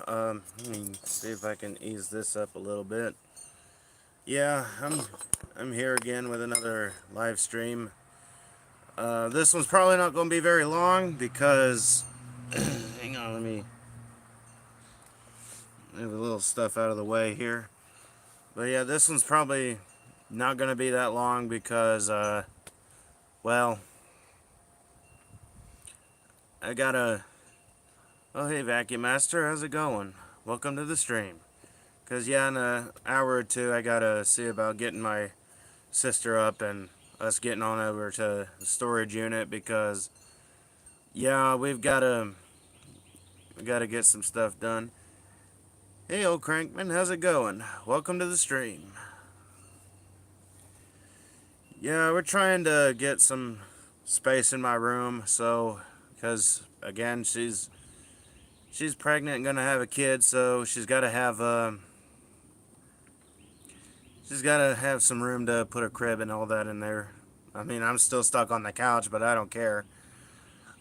Let me see if I can ease this up a little bit. Yeah, I'm here again with another live stream. This one's probably not going to be very long because, hang on, let me move a little stuff out of the way here. But yeah, this one's probably not going to be that long because, well, I gotta. Oh, hey, Vacuum Master, how's it going? Welcome to the stream. Because, yeah, in an hour or two, I gotta see about getting my sister up and us getting on over to the storage unit because, yeah, we gotta get some stuff done. Hey, old Crankman, how's it going? Welcome to the stream. Yeah, we're trying to get some space in my room, so, because, again, she's pregnant and gonna have a kid, so she's gotta have some room to put a crib and all that in there. I mean, I'm still stuck on the couch, but I don't care.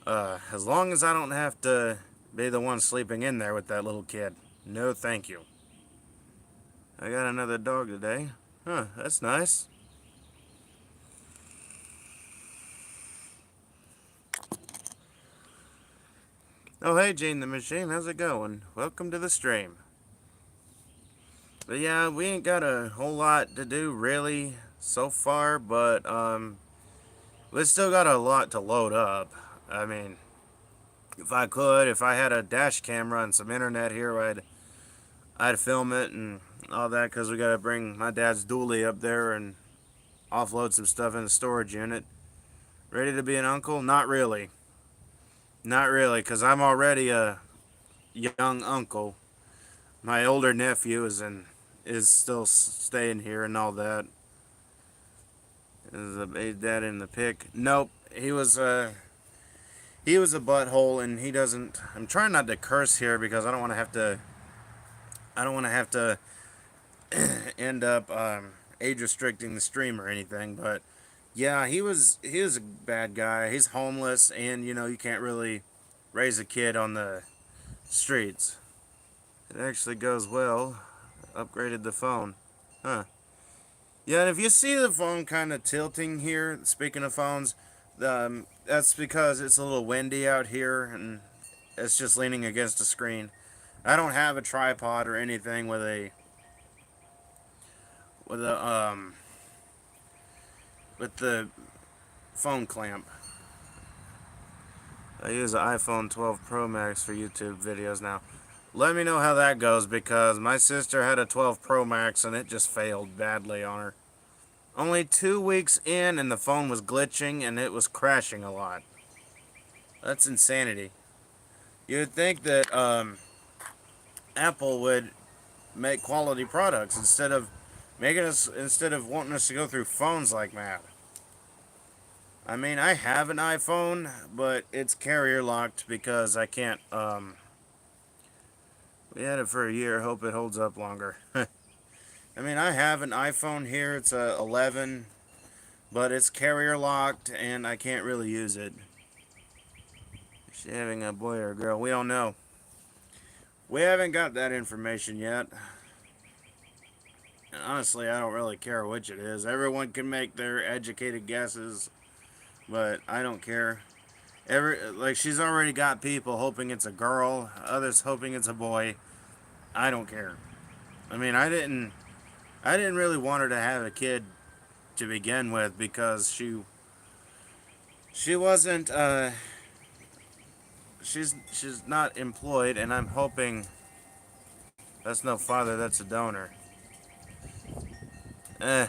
As long as I don't have to be the one sleeping in there with that little kid. No, thank you. I got another dog today. Huh, that's nice. Oh, hey, Gene the Machine, how's it going? Welcome to the stream. But yeah, we ain't got a whole lot to do, really, so far, but, we still got a lot to load up. I mean, if I had a dash camera and some internet here, I'd film it and all that, because we gotta bring my dad's dually up there and offload some stuff in the storage unit. Ready to be an uncle? Not really. Not really, because I'm already a young uncle. My older nephew is still staying here and all that. Is a dad in the pic? Nope. He was a butthole, and he doesn't. I'm trying not to curse here because I don't want to have to. I don't want to have to end up age restricting the stream or anything. But yeah, he was a bad guy. He's homeless, and you can't really raise a kid on the streets. It actually goes well. Upgraded the phone. Huh. Yeah, and if you see the phone kind of tilting here, speaking of phones, that's because it's a little windy out here and it's just leaning against the screen. I don't have a tripod or anything with a with the phone clamp. I use an iPhone 12 Pro Max for YouTube videos now. Let me know how that goes because my sister had a 12 Pro Max and it just failed badly on her. Only 2 weeks in and the phone was glitching and it was crashing a lot. That's insanity. You'd think that Apple would make quality products instead of wanting us to go through phones like mad. I mean, I have an iPhone, but it's carrier locked because I can't. We had it for a year. Hope it holds up longer. I mean, I have an iPhone here. It's a 11, but it's carrier locked, and I can't really use it. Is she having a boy or a girl? We don't know. We haven't got that information yet. And honestly, I don't really care which it is. Everyone can make their educated guesses, but I don't care. She's already got people hoping it's a girl, others hoping it's a boy. I don't care. I mean, I didn't really want her to have a kid to begin with because she wasn't she's not employed, and I'm hoping that's no father, that's a donor. Eh.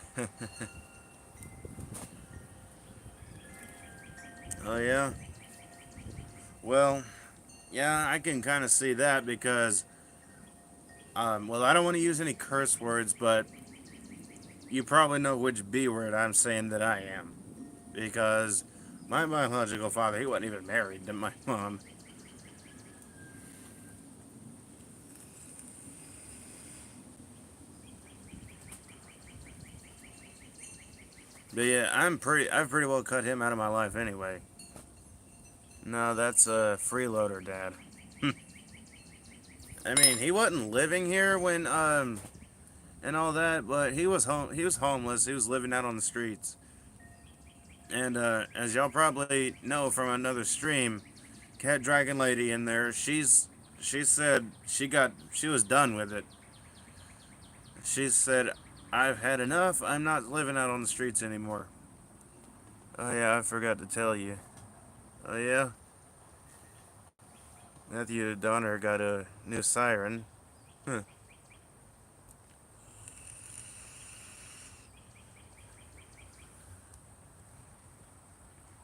Oh yeah. Well, yeah, I can kind of see that because well, I don't want to use any curse words, but you probably know which B word I'm saying that I am. Because my biological father, he wasn't even married to my mom. But yeah, I've pretty well cut him out of my life anyway. No, that's a freeloader, Dad. I mean, he wasn't living here when and all that, but he was homeless. He was living out on the streets. And as y'all probably know from another stream, Cat Dragon Lady in there, she said she was done with it. She said, "I've had enough. I'm not living out on the streets anymore." Oh yeah, I forgot to tell you. Oh yeah, Matthew Donner got a new siren. Huh.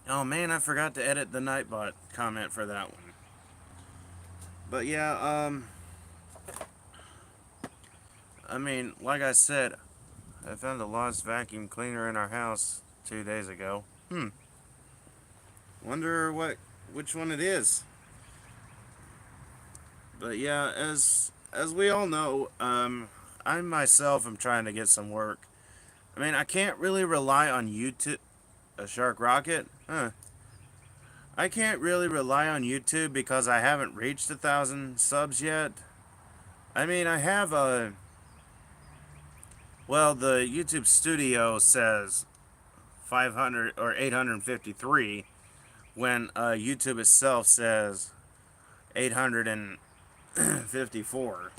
Oh man, I forgot to edit the Nightbot comment for that one. But yeah, I mean, like I said, I found a lost vacuum cleaner in our house 2 days ago. Wonder which one it is. But yeah, as we all know, I myself am trying to get some work. I mean, I can't really rely on YouTube. A shark rocket? Huh. I can't really rely on YouTube because I haven't reached 1,000 subs yet. I mean, I have a. Well, the YouTube studio says 500 or 853 when YouTube itself says 854.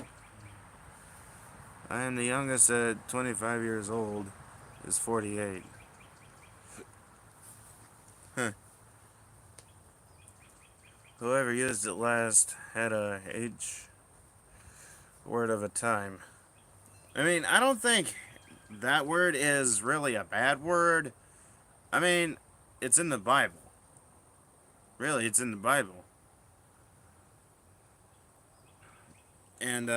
I am the youngest at 25 years old, is 48. Huh. Whoever used it last had a H word of a time. I mean, I don't think that word is really a bad word. I mean, it's in the Bible. Really, it's in the Bible. And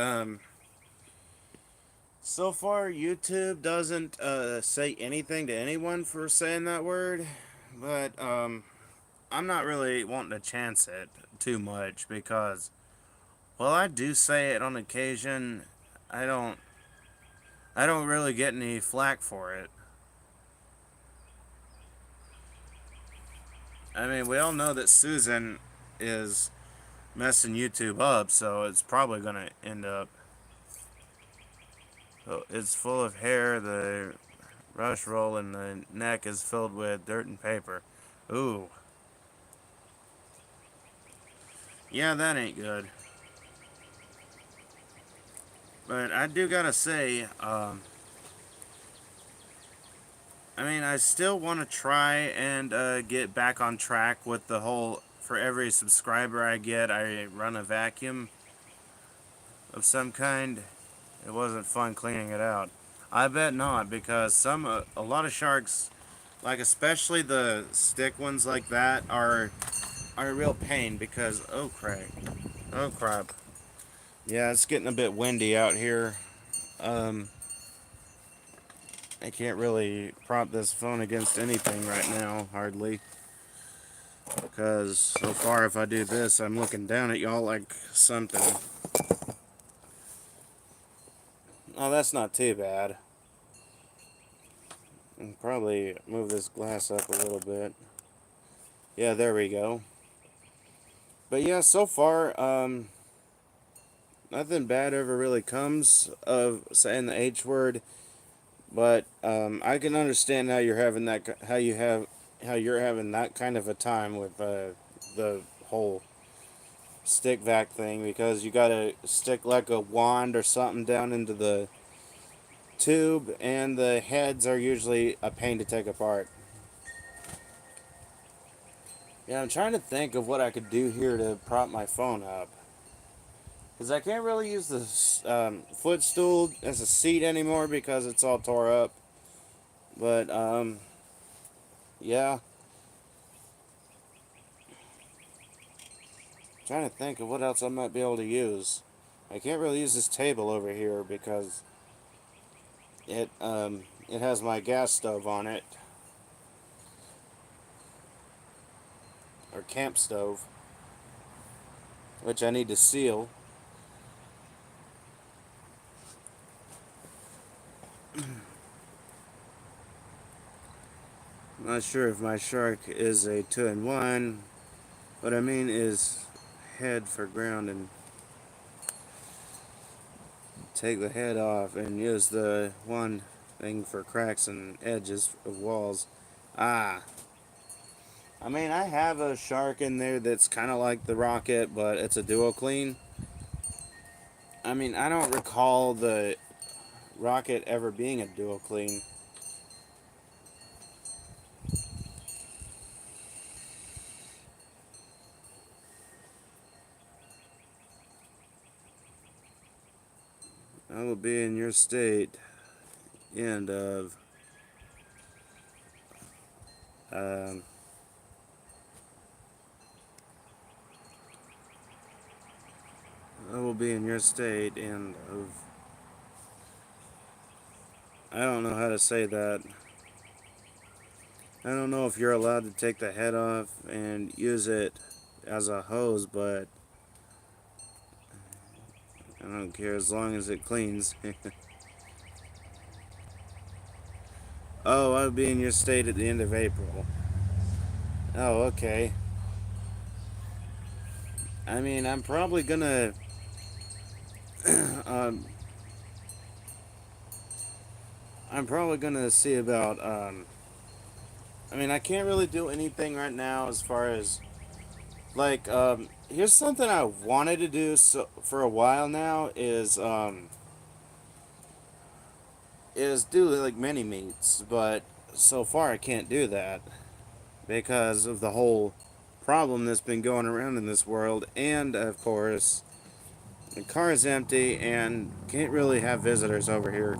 so far YouTube doesn't say anything to anyone for saying that word, but I'm not really wanting to chance it too much because while I do say it on occasion, I don't I don't really get any flack for it. I mean, we all know that Susan is messing YouTube up, so it's probably gonna end up. So it's full of hair. The rush roll in the neck is filled with dirt and paper. Ooh, yeah, that ain't good. But I do gotta say, I mean, I still want to try and get back on track with the whole. For every subscriber I get, I run a vacuum of some kind. It wasn't fun cleaning it out. I bet not, because a lot of sharks, like especially the stick ones like that, are a real pain because oh crap, yeah, it's getting a bit windy out here. Um, I can't really prop this phone against anything right now, hardly, because so far if I do this, I'm looking down at y'all like something. Oh, that's not too bad. I'll probably move this glass up a little bit. Yeah, there we go. But yeah, so far, nothing bad ever really comes of saying the H word. But I can understand how you're having how you're having that kind of a time with the whole stick vac thing because you gotta stick like a wand or something down into the tube, and the heads are usually a pain to take apart. Yeah, I'm trying to think of what I could do here to prop my phone up. Because I can't really use the footstool as a seat anymore because it's all tore up. But, yeah. I'm trying to think of what else I might be able to use. I can't really use this table over here because it has my gas stove on it. Or camp stove. Which I need to seal. I'm not sure if my shark is a 2-in-1. What I mean is head for ground and take the head off and use the one thing for cracks and edges of walls. Ah, I mean, I have a shark in there that's kind of like the Rocket, but it's a dual clean. I mean, I don't recall the Rocket ever being a dual clean. I will be in your state. End of. Um, I will be in your state. End of. I don't know how to say that. I don't know if you're allowed to take the head off and use it as a hose, but I don't care as long as it cleans. Oh, I'll be in your state at the end of April. Oh, okay. I mean, I'm probably gonna. um, I'm probably gonna see about. I mean, I can't really do anything right now as far as like. Here's something I wanted to do for a while now is do like mini meets, but so far I can't do that because of the whole problem that's been going around in this world, and of course the car is empty and can't really have visitors over here.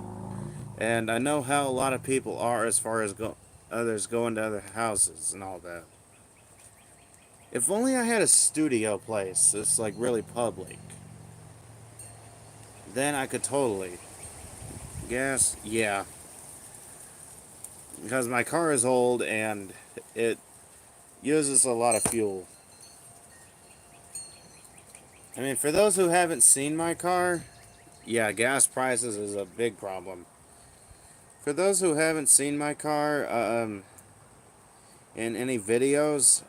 And I know how a lot of people are as far as others going to other houses and all that. If only I had a studio place that's like really public, then I could totally. Gas, yeah, because my car is old and it uses a lot of fuel. I mean, for those who haven't seen my car, yeah, gas prices is a big problem. For those who haven't seen my car in any videos,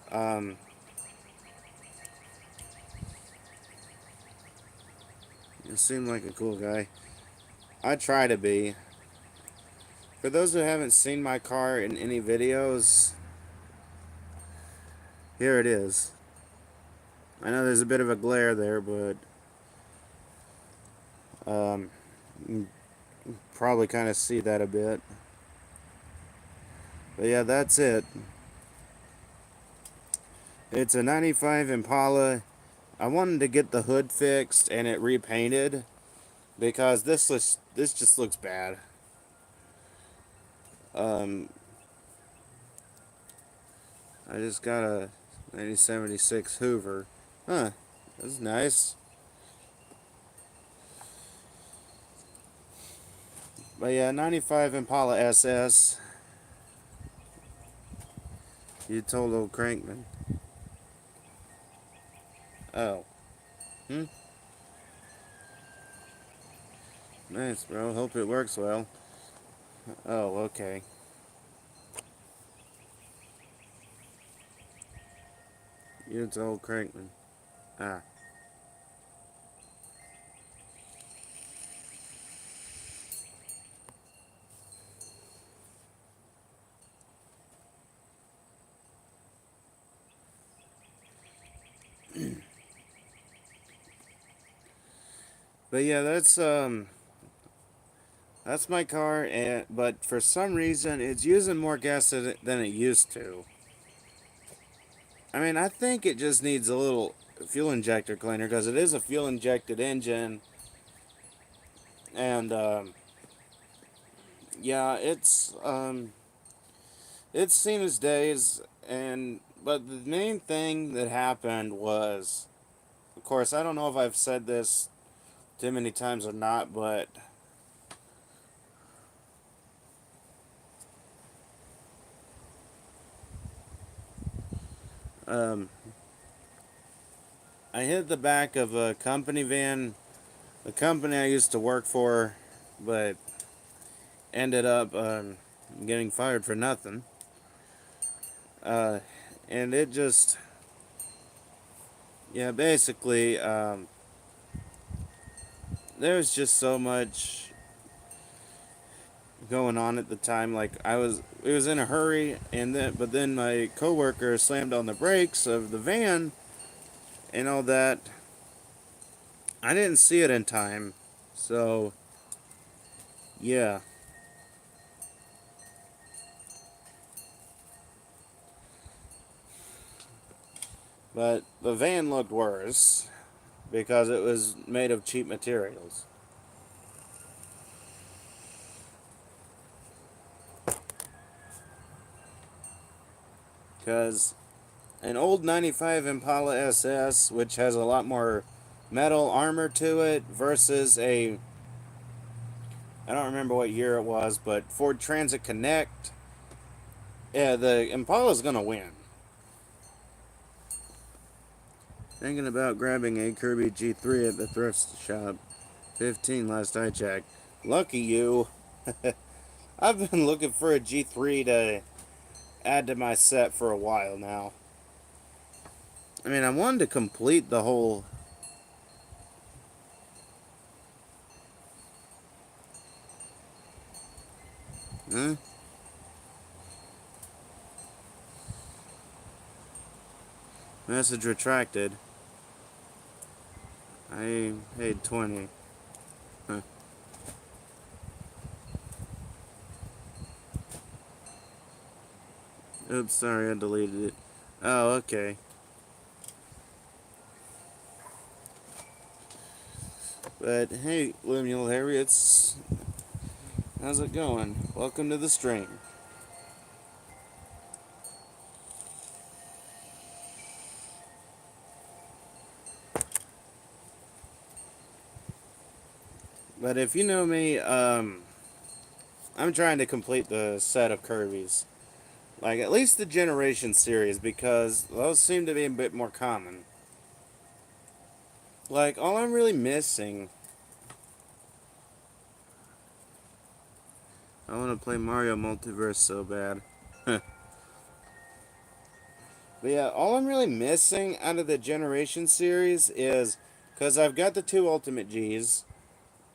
you seem like a cool guy. I try to be. For those who haven't seen my car in any videos, here it is. I know there's a bit of a glare there, but um, you can probably kind of see that a bit. But yeah, that's it. It's a 95 Impala. I wanted to get the hood fixed and it repainted because this just looks bad. Um, I just got a 1976 Hoover. Huh, that's nice. But yeah, 95 Impala SS. You told old Crankman. Oh. Hmm? Nice, bro. Hope it works well. Oh, okay. You told Crankman. Ah. But yeah, that's my car, and but for some reason it's using more gas than it used to. I mean, I think it just needs a little fuel injector cleaner because it is a fuel injected engine, and yeah, it's seen its days. And but the main thing that happened was, of course, I don't know if I've said this too many times or not, but um, I hit the back of a company van, the company I used to work for, but ended up getting fired for nothing. Uh, and it just, yeah, basically, there was just so much going on at the time. Like it was in a hurry, but then my coworker slammed on the brakes of the van and all that. I didn't see it in time, so yeah. But the van looked worse because it was made of cheap materials. Because an old 95 Impala SS, which has a lot more metal armor to it, versus I don't remember what year it was, but Ford Transit Connect, yeah, the Impala's gonna win. Thinking about grabbing a Kirby G3 at the thrift shop. 15 last I checked. Lucky you. I've been looking for a G3 to add to my set for a while now. I mean, I wanted to complete the whole... Huh? Message retracted. I paid 20. Huh. Oops, sorry, I deleted it. Oh, okay. But hey, Lemuel Harriets, how's it going? Welcome to the stream. But if you know me, I'm trying to complete the set of Kirby's. Like, at least the Generation series, because those seem to be a bit more common. Like, all I'm really missing... I want to play Mario Multiverse so bad. But yeah, all I'm really missing out of the Generation series is... Because I've got the two Ultimate Gs.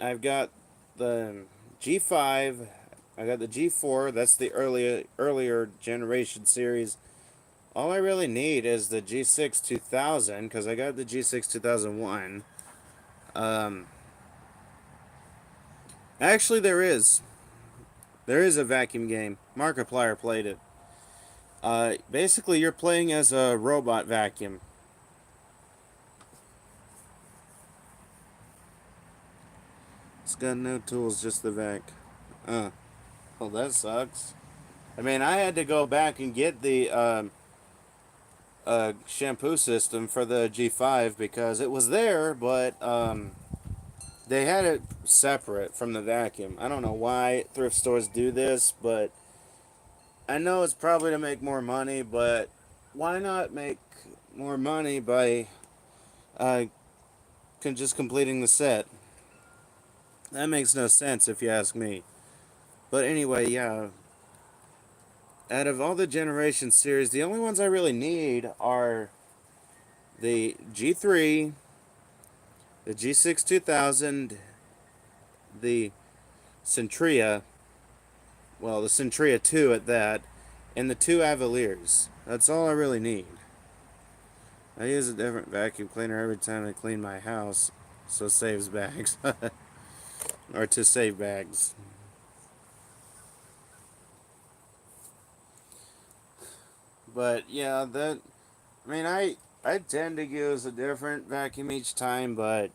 I've got the G5. I got the G4. That's the earlier Generation series. All I really need is the G6 2000, because I got the G6 2001. Actually, there is. There is a vacuum game. Markiplier played it. Basically, you're playing as a robot vacuum. It's got no tools, just the vac. Well, that sucks. I mean, I had to go back and get the shampoo system for the G5 because it was there, but they had it separate from the vacuum. I don't know why thrift stores do this, but I know it's probably to make more money, but why not make more money by uh, just completing the set? That makes no sense if you ask me. But anyway, yeah. Out of all the Generation series, the only ones I really need are the G3, the G6 2000, the Centria, well, the Centria 2 at that, and the two Avaliers. That's all I really need. I use a different vacuum cleaner every time I clean my house, so saves bags. Or to save bags. But yeah, I mean, I tend to use a different vacuum each time, but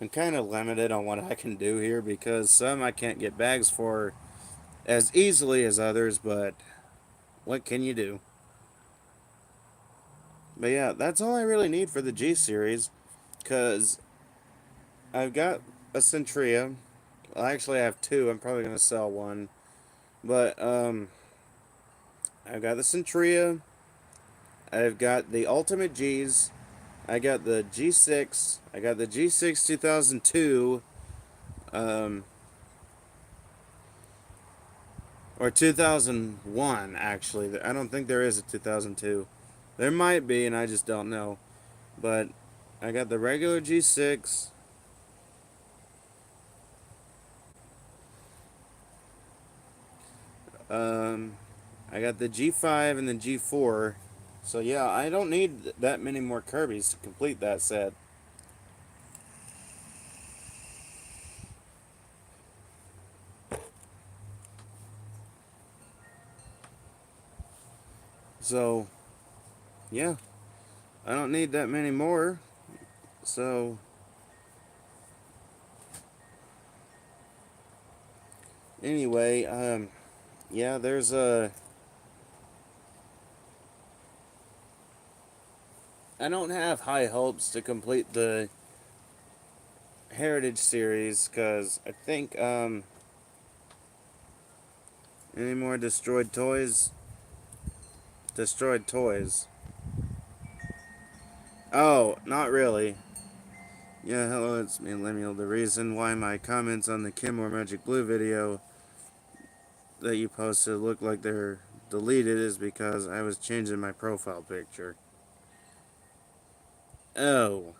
I'm kind of limited on what I can do here because some I can't get bags for as easily as others, but what can you do? But yeah, that's all I really need for the G series, because I've got a Centria. Well, actually, I have two. I'm probably gonna sell one, but I've got the Centria. I've got the Ultimate Gs. I got the G6. I got the G6 2002. Um, or 2001, actually. I don't think there is a 2002. There might be, and I just don't know. But I got the regular G6. Um, I got the G5 and the G4. So yeah, I don't need that many more Kirby's to complete that set. So, yeah, I don't need that many more. So, anyway, yeah, there's a. I don't have high hopes to complete the Heritage series because I think, any more destroyed toys? Destroyed toys. Oh, not really. Yeah, hello, it's me, Lemuel. The reason why my comments on the Kenmore Magic Blue video that you posted look like they're deleted is because I was changing my profile picture. Oh.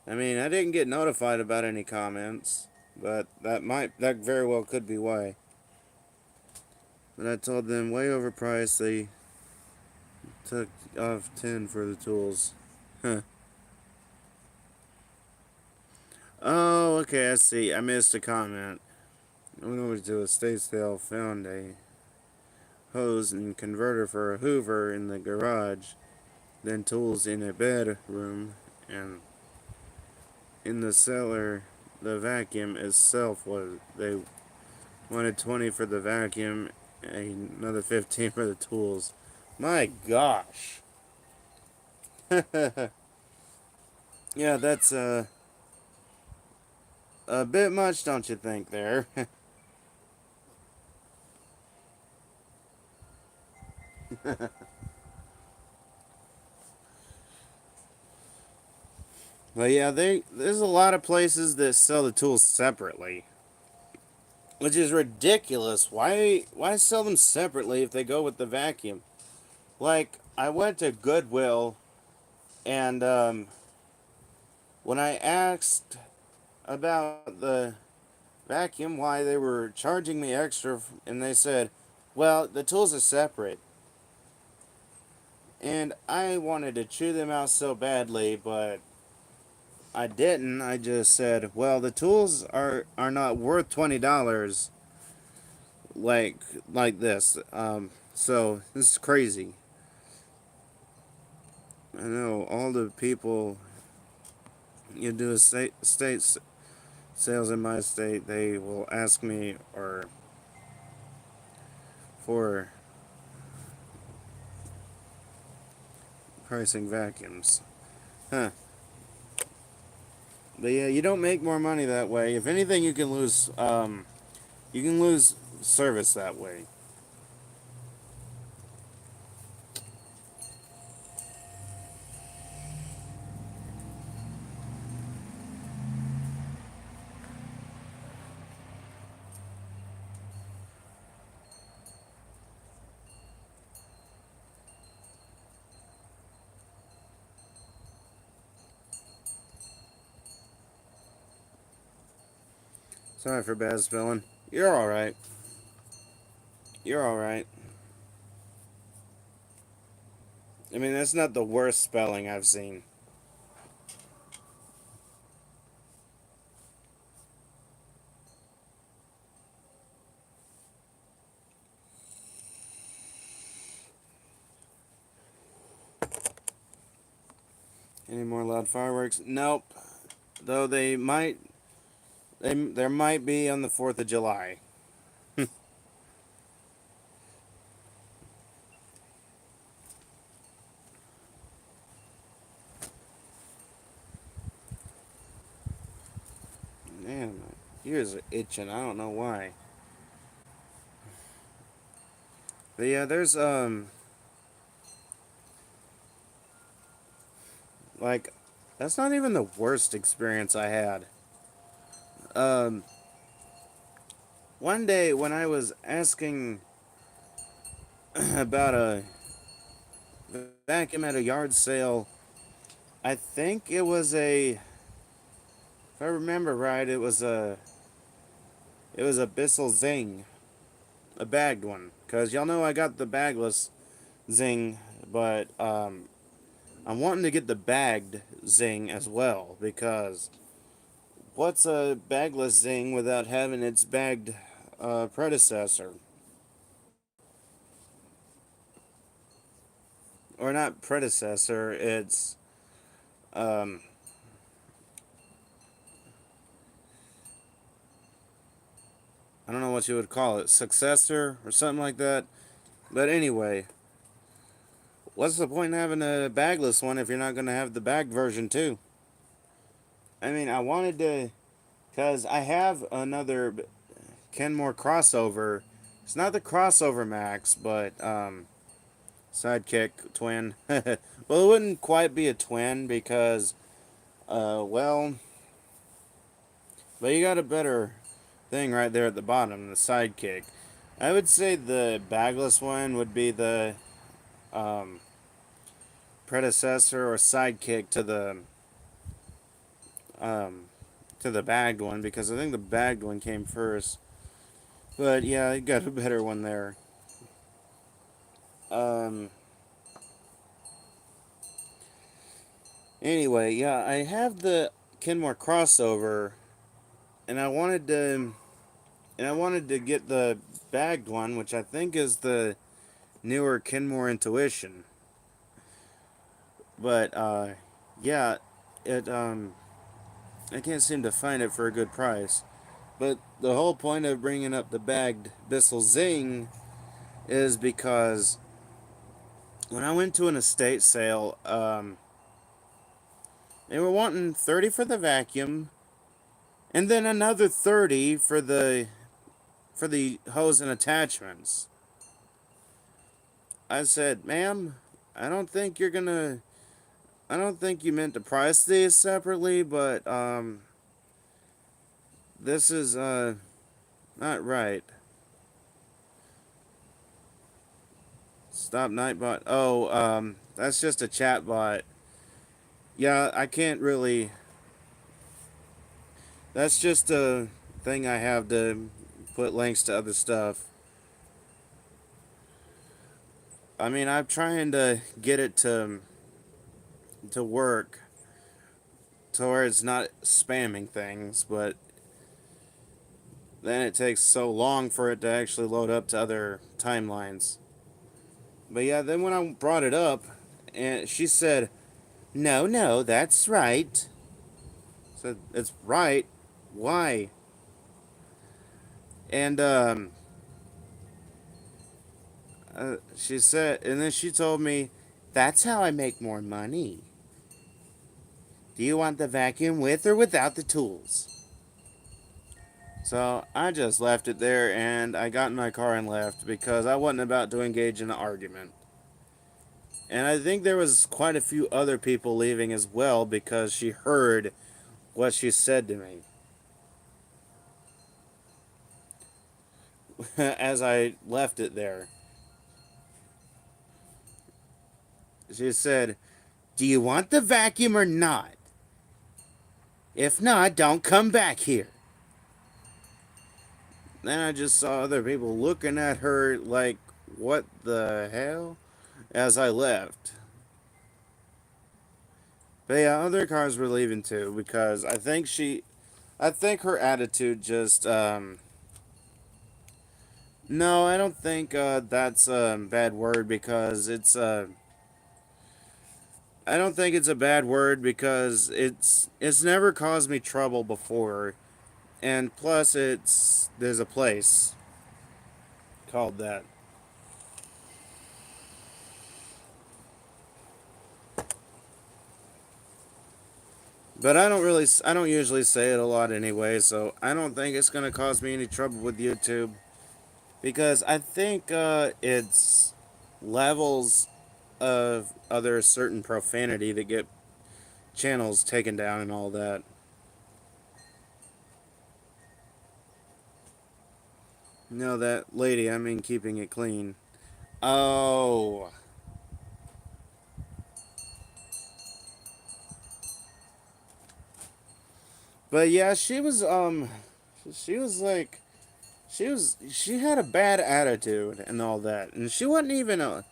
I mean, I didn't get notified about any comments, but that very well could be why. But I told them way overpriced, they took off 10 for the tools. Huh. Oh, okay, I see. I missed a comment. I went over to a estate sale, found a hose and converter for a Hoover in the garage, then tools in a bedroom, and in the cellar, the vacuum itself was. They wanted 20 for the vacuum, another 15 for the tools. My gosh. Yeah, that's a bit much, don't you think, there? But yeah, there's a lot of places that sell the tools separately, which is ridiculous. Why sell them separately if they go with the vacuum? Like, I went to Goodwill, and when I asked about the vacuum, why they were charging me extra, and they said, well, the tools are separate. And I wanted to chew them out so badly, but I didn't. I just said, well, the tools are not worth $20 like like this. So this is crazy. I know all the people you do estate sales in my state, they will ask me or for pricing vacuums. Huh. But yeah, you don't make more money that way. If anything, you can lose service that way. Sorry for bad spelling. You're alright. You're alright. I mean, that's not the worst spelling I've seen. Any more loud fireworks? Nope. Though there might be on the 4th of July. Man, my ears are itching. I don't know why. But yeah, there's like that's not even the worst experience I had. Um One day when I was asking about a vacuum at a yard sale, I think it was if I remember right, it was a It was a Bissell Zing, a bagged one. Cause y'all know I got the bagless Zing, but I'm wanting to get the bagged Zing as well, because what's a bagless Zing without having its bagged predecessor? Or not predecessor, it's um, I don't know what you would call it, successor or something like that. But anyway, what's the point in having a bagless one if you're not going to have the bagged version too? I mean, I wanted to, because I have another Kenmore crossover. It's not the crossover max, but sidekick twin. Well, it wouldn't quite be a twin because, well, but you got a better thing right there at the bottom, the sidekick. I would say the bagless one would be the um, predecessor or sidekick um, to the bagged one, because I think the bagged one came first. But yeah, you got a better one there. Um, anyway, yeah, I have the Kenmore crossover, and I wanted to get the bagged one, which I think is the newer Kenmore Intuition. But yeah, it I can't seem to find it for a good price. But the whole point of bringing up the bagged Bissell Zing is because when I went to an estate sale, they were wanting 30 for the vacuum, and then another 30 for the hose and attachments. I said, "Ma'am, I don't think you're gonna. I don't think you meant to price these separately, but this is not right." Stop Nightbot. Oh, that's just a chat bot. Yeah, I can't really. That's just a thing I have to put links to other stuff. I mean, I'm trying to get it to work to where it's not spamming things, but then it takes so long for it to actually load up to other timelines. But yeah, then when I brought it up, and she said, "No, no, that's right." I said, "It's right. Why?" And she said, and then she told me, "That's how I make more money. Do you want the vacuum with or without the tools?" So I just left it there, and I got in my car and left because I wasn't about to engage in an argument. And I think there was quite a few other people leaving as well because she heard what she said to me as I left it there. She said, "Do you want the vacuum or not? If not, don't come back here." Then I just saw other people looking at her like, "What the hell?" as I left. But yeah, other cars were leaving too because I think her attitude just, no, I don't think that's a bad word because I don't think it's a bad word because it's never caused me trouble before, and plus there's a place called that. But I don't usually say it a lot anyway, so I don't think it's gonna cause me any trouble with YouTube because I think it's levels of other certain profanity that get channels taken down and all that. No, that lady, I mean keeping it clean. Oh. But yeah, she was like she had a bad attitude and all that, and she wasn't even a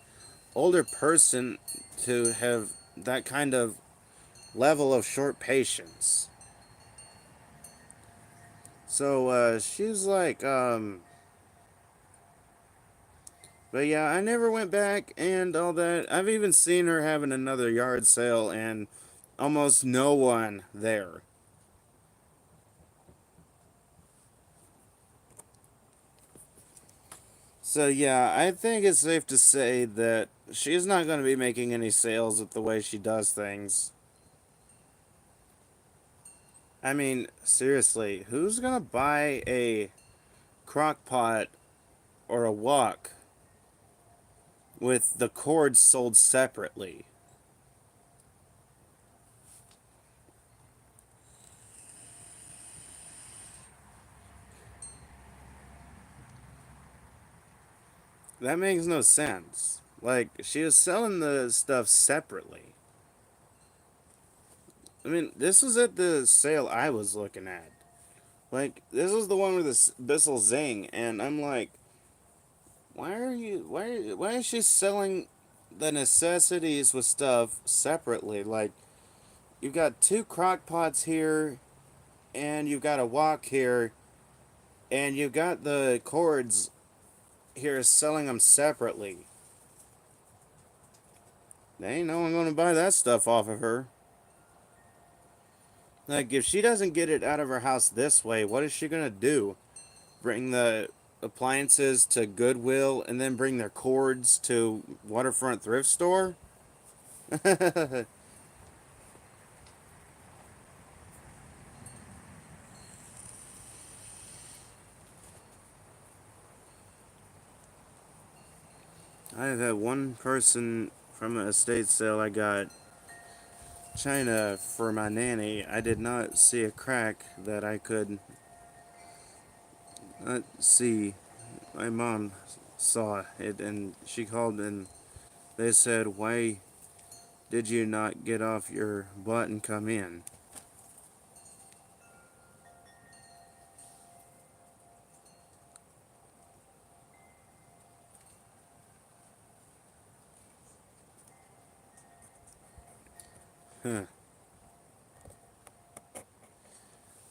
older person to have that kind of level of short patience. So she's like, but yeah, I never went back and all that. I've even seen her having another yard sale and almost no one there. So yeah, I think it's safe to say that she's not going to be making any sales with the way she does things. I mean, seriously, who's going to buy a crock pot or a wok with the cords sold separately? That makes no sense. Like, she was selling the stuff separately. I mean, this was at the sale I was looking at. Like, this was the one with the Bissell Zing, and I'm like, why is she selling the necessities with stuff separately? Like, you've got two crock pots here, and you've got a wok here, and you've got the cords here selling them separately. There ain't no one gonna buy that stuff off of her. Like, if she doesn't get it out of her house this way, what is she gonna do? Bring the appliances to Goodwill and then bring their cords to Waterfront Thrift Store? I have had one person from an estate sale I got China for my nanny. I did not see a crack that I could not see. My mom saw it and she called and they said, "Why did you not get off your butt and come in?" Huh.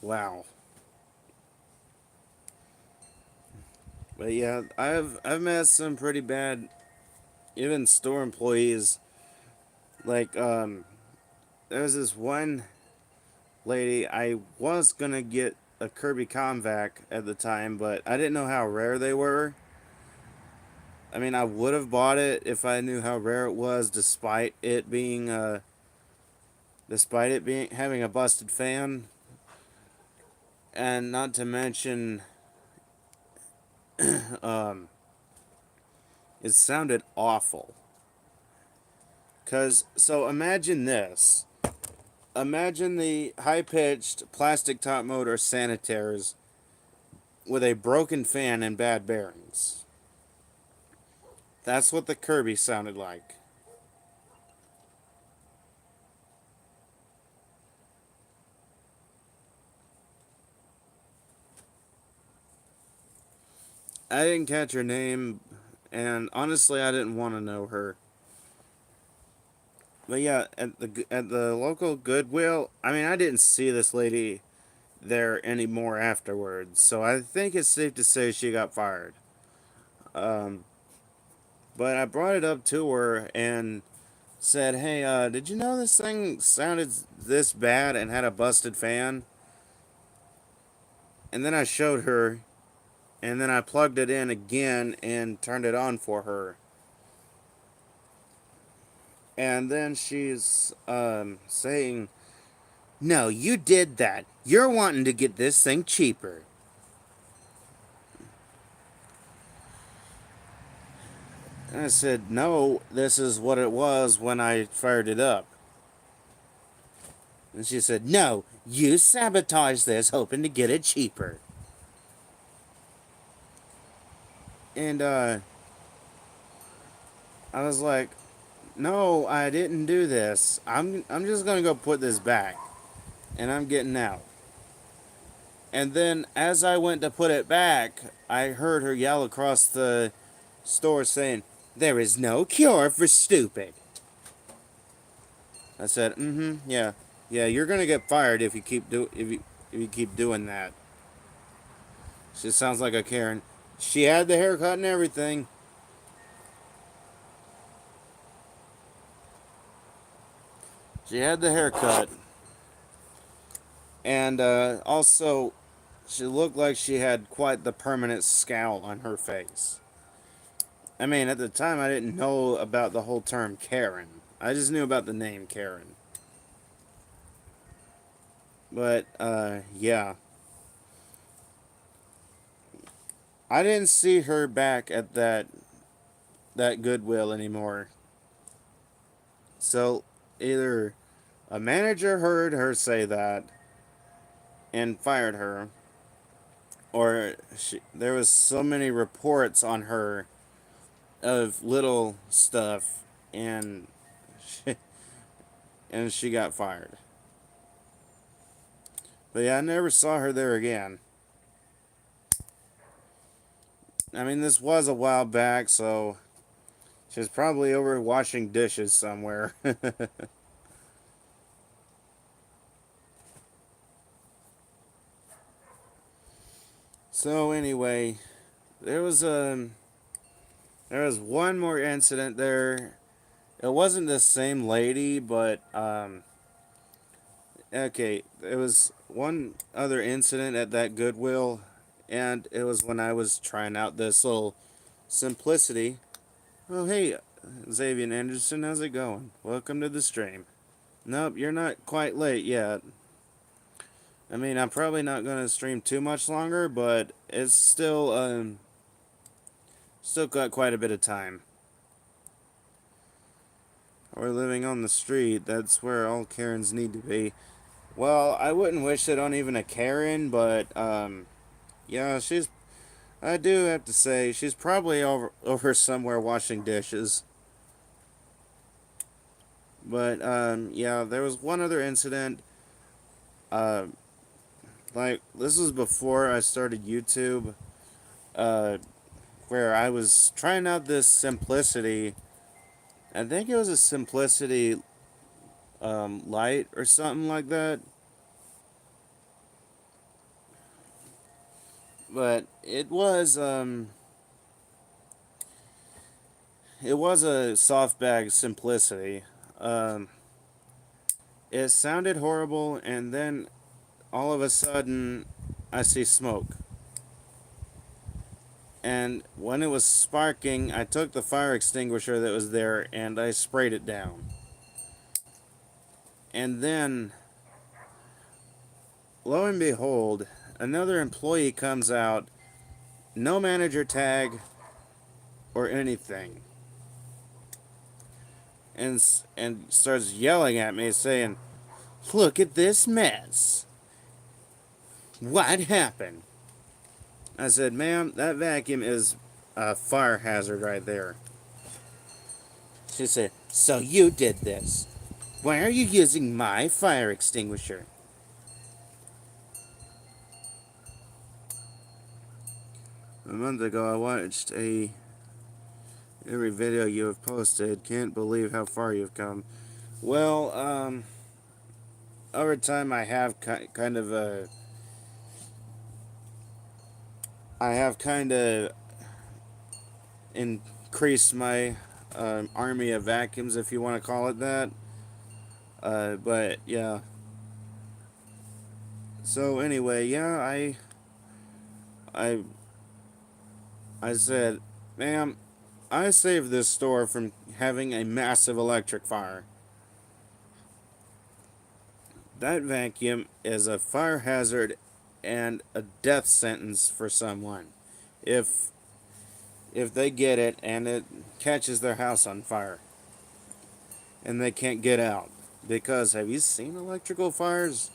Wow. But yeah, I've met some pretty bad, even store employees. Like there was this one lady. I was gonna get a Kirby Convac at the time, but I didn't know how rare they were. I mean, I would have bought it if I knew how rare it was, despite it being having a busted fan, and not to mention, um, it sounded awful. So imagine this. Imagine the high pitched plastic top motor Sanitaires with a broken fan and bad bearings. That's what the Kirby sounded like. I didn't catch her name, and honestly, I didn't want to know her. But yeah, at the local Goodwill, I mean, I didn't see this lady there anymore afterwards, so I think it's safe to say she got fired. Um, but I brought it up to her and said, "Hey, did you know this thing sounded this bad and had a busted fan?" And then I showed her, and then I plugged it in again and turned it on for her. And then she's saying, "No, you did that. You're wanting to get this thing cheaper." And I said, "No, this is what it was when I fired it up." And she said, "No, you sabotaged this hoping to get it cheaper." And I was like, "No, I didn't do this. I'm just gonna go put this back, and I'm getting out." And then as I went to put it back, I heard her yell across the store saying, "There is no cure for stupid." I said, yeah. Yeah, you're gonna get fired if you keep doing that. She sounds like a Karen. She had the haircut and everything. She had the haircut. And also, she looked like she had quite the permanent scowl on her face. I mean, at the time, I didn't know about the whole term Karen. I just knew about the name Karen. But, yeah. I didn't see her back at that Goodwill anymore. So, either a manager heard her say that and fired her, or there was so many reports on her of little stuff, and she, and she got fired. But yeah, I never saw her there again. I mean, this was a while back, so she was probably over washing dishes somewhere. So anyway, there was there was one more incident there. It wasn't the same lady, but okay, there was one other incident at that Goodwill, and it was when I was trying out this little Simplicity. Oh, hey, Xavier Anderson, how's it going? Welcome to the stream. Nope, you're not quite late yet. I mean, I'm probably not going to stream too much longer, but it's still got quite a bit of time. We're living on the street. That's where all Karens need to be. Well, I wouldn't wish it on even a Karen, but yeah, I do have to say she's probably over somewhere washing dishes. But yeah, there was one other incident. Uh, like this was before I started YouTube. Uh, where I was trying out this Simplicity. I think it was a Simplicity light or something like that. But it was a soft bag Simplicity. Um, it sounded horrible, and then all of a sudden, I see smoke. And when it was sparking, I took the fire extinguisher that was there and I sprayed it down. And then, lo and behold, another employee comes out, no manager tag or anything, and starts yelling at me, saying, "Look at this mess. What happened?" I said, "Ma'am, that vacuum is a fire hazard right there." She said, "So you did this. Why are you using my fire extinguisher?" A month ago, I watched every video you have posted. Can't believe how far you've come. Well, over time, I have kind of increased my army of vacuums, if you want to call it that. But yeah. So anyway, yeah, I, I said, "Ma'am, I saved this store from having a massive electric fire. That vacuum is a fire hazard and a death sentence for someone if they get it and it catches their house on fire and they can't get out. Because have you seen electrical fires?"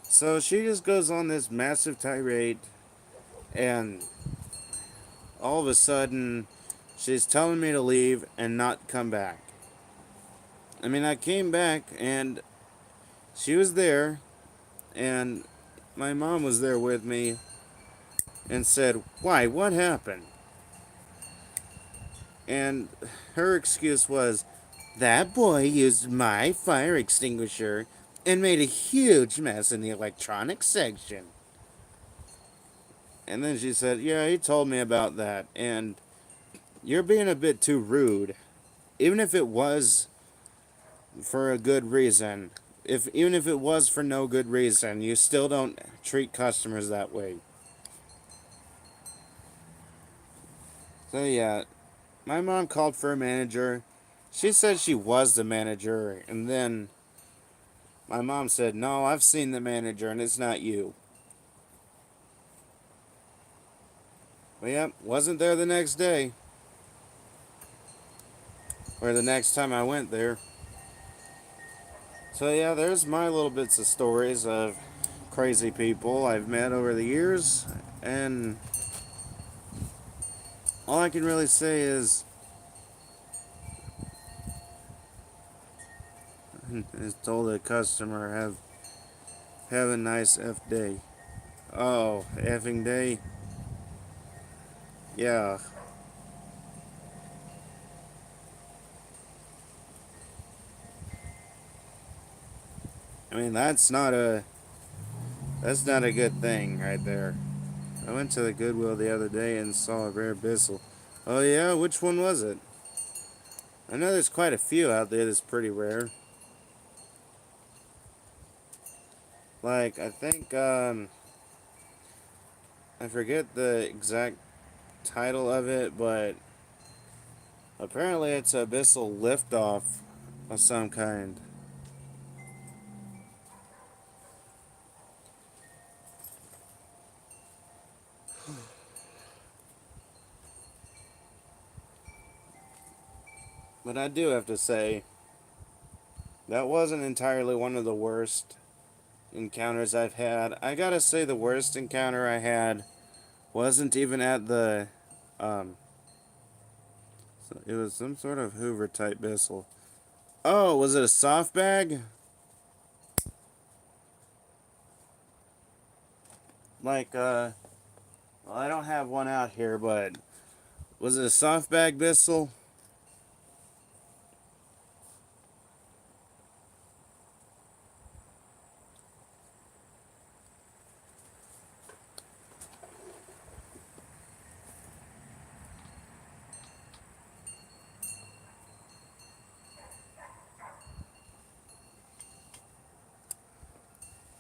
So she just goes on this massive tirade, and all of a sudden, she's telling me to leave and not come back. I mean, I came back and she was there, and my mom was there with me and said, "Why? What happened?" And her excuse was, "That boy used my fire extinguisher and made a huge mess in the electronics section." And then she said, "Yeah, he told me about that, and you're being a bit too rude. Even if it was for a good reason, even if it was for no good reason, you still don't treat customers that way." So yeah, my mom called for a manager. She said she was the manager, and then my mom said, "No, I've seen the manager, and it's not you." But yep, wasn't there the next day, or the next time I went there. So yeah, there's my little bits of stories of crazy people I've met over the years, and all I can really say is, is told a customer have a nice F day. Oh, effing day. Yeah. I mean that's not a good thing right there. I went to the Goodwill the other day and saw a rare Bissell. Oh yeah, which one was it? I know there's quite a few out there that's pretty rare. Like I think I forget the exact title of it, but apparently it's a Bissell liftoff of some kind. But I do have to say that wasn't entirely one of the worst encounters I've had. I gotta say the worst encounter I had wasn't even at the um so it was some sort of Hoover type Bissell. Oh, was it a soft bag? Like well, I don't have one out here, but was it a soft bag Bissell?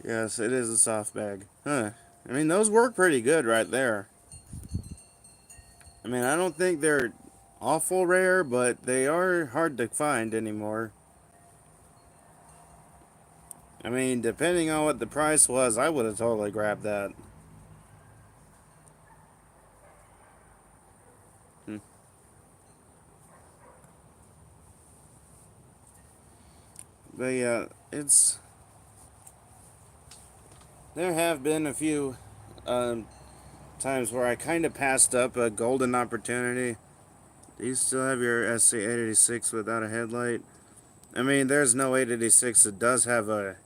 Yes, it is a soft bag. Huh. I mean, those work pretty good right there. I mean, I don't think they're awful rare, but they are hard to find anymore. I mean, depending on what the price was, I would have totally grabbed that. Hmm. But yeah, it's there have been a few um, times where I kind of passed up a golden opportunity. Do you still have your SC886 without a headlight? I mean, there's no 886 that does have a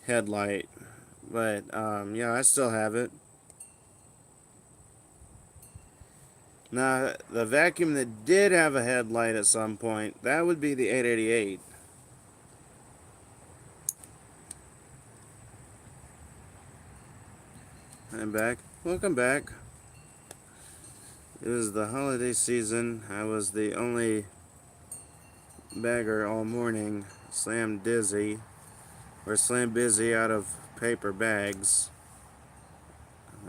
headlight, but yeah, I still have it. Now, the vacuum that did have a headlight at some point, that would be the 888. I'm back. Welcome back. It was the holiday season. I was the only bagger all morning, slam dizzy, or slam busy out of paper bags.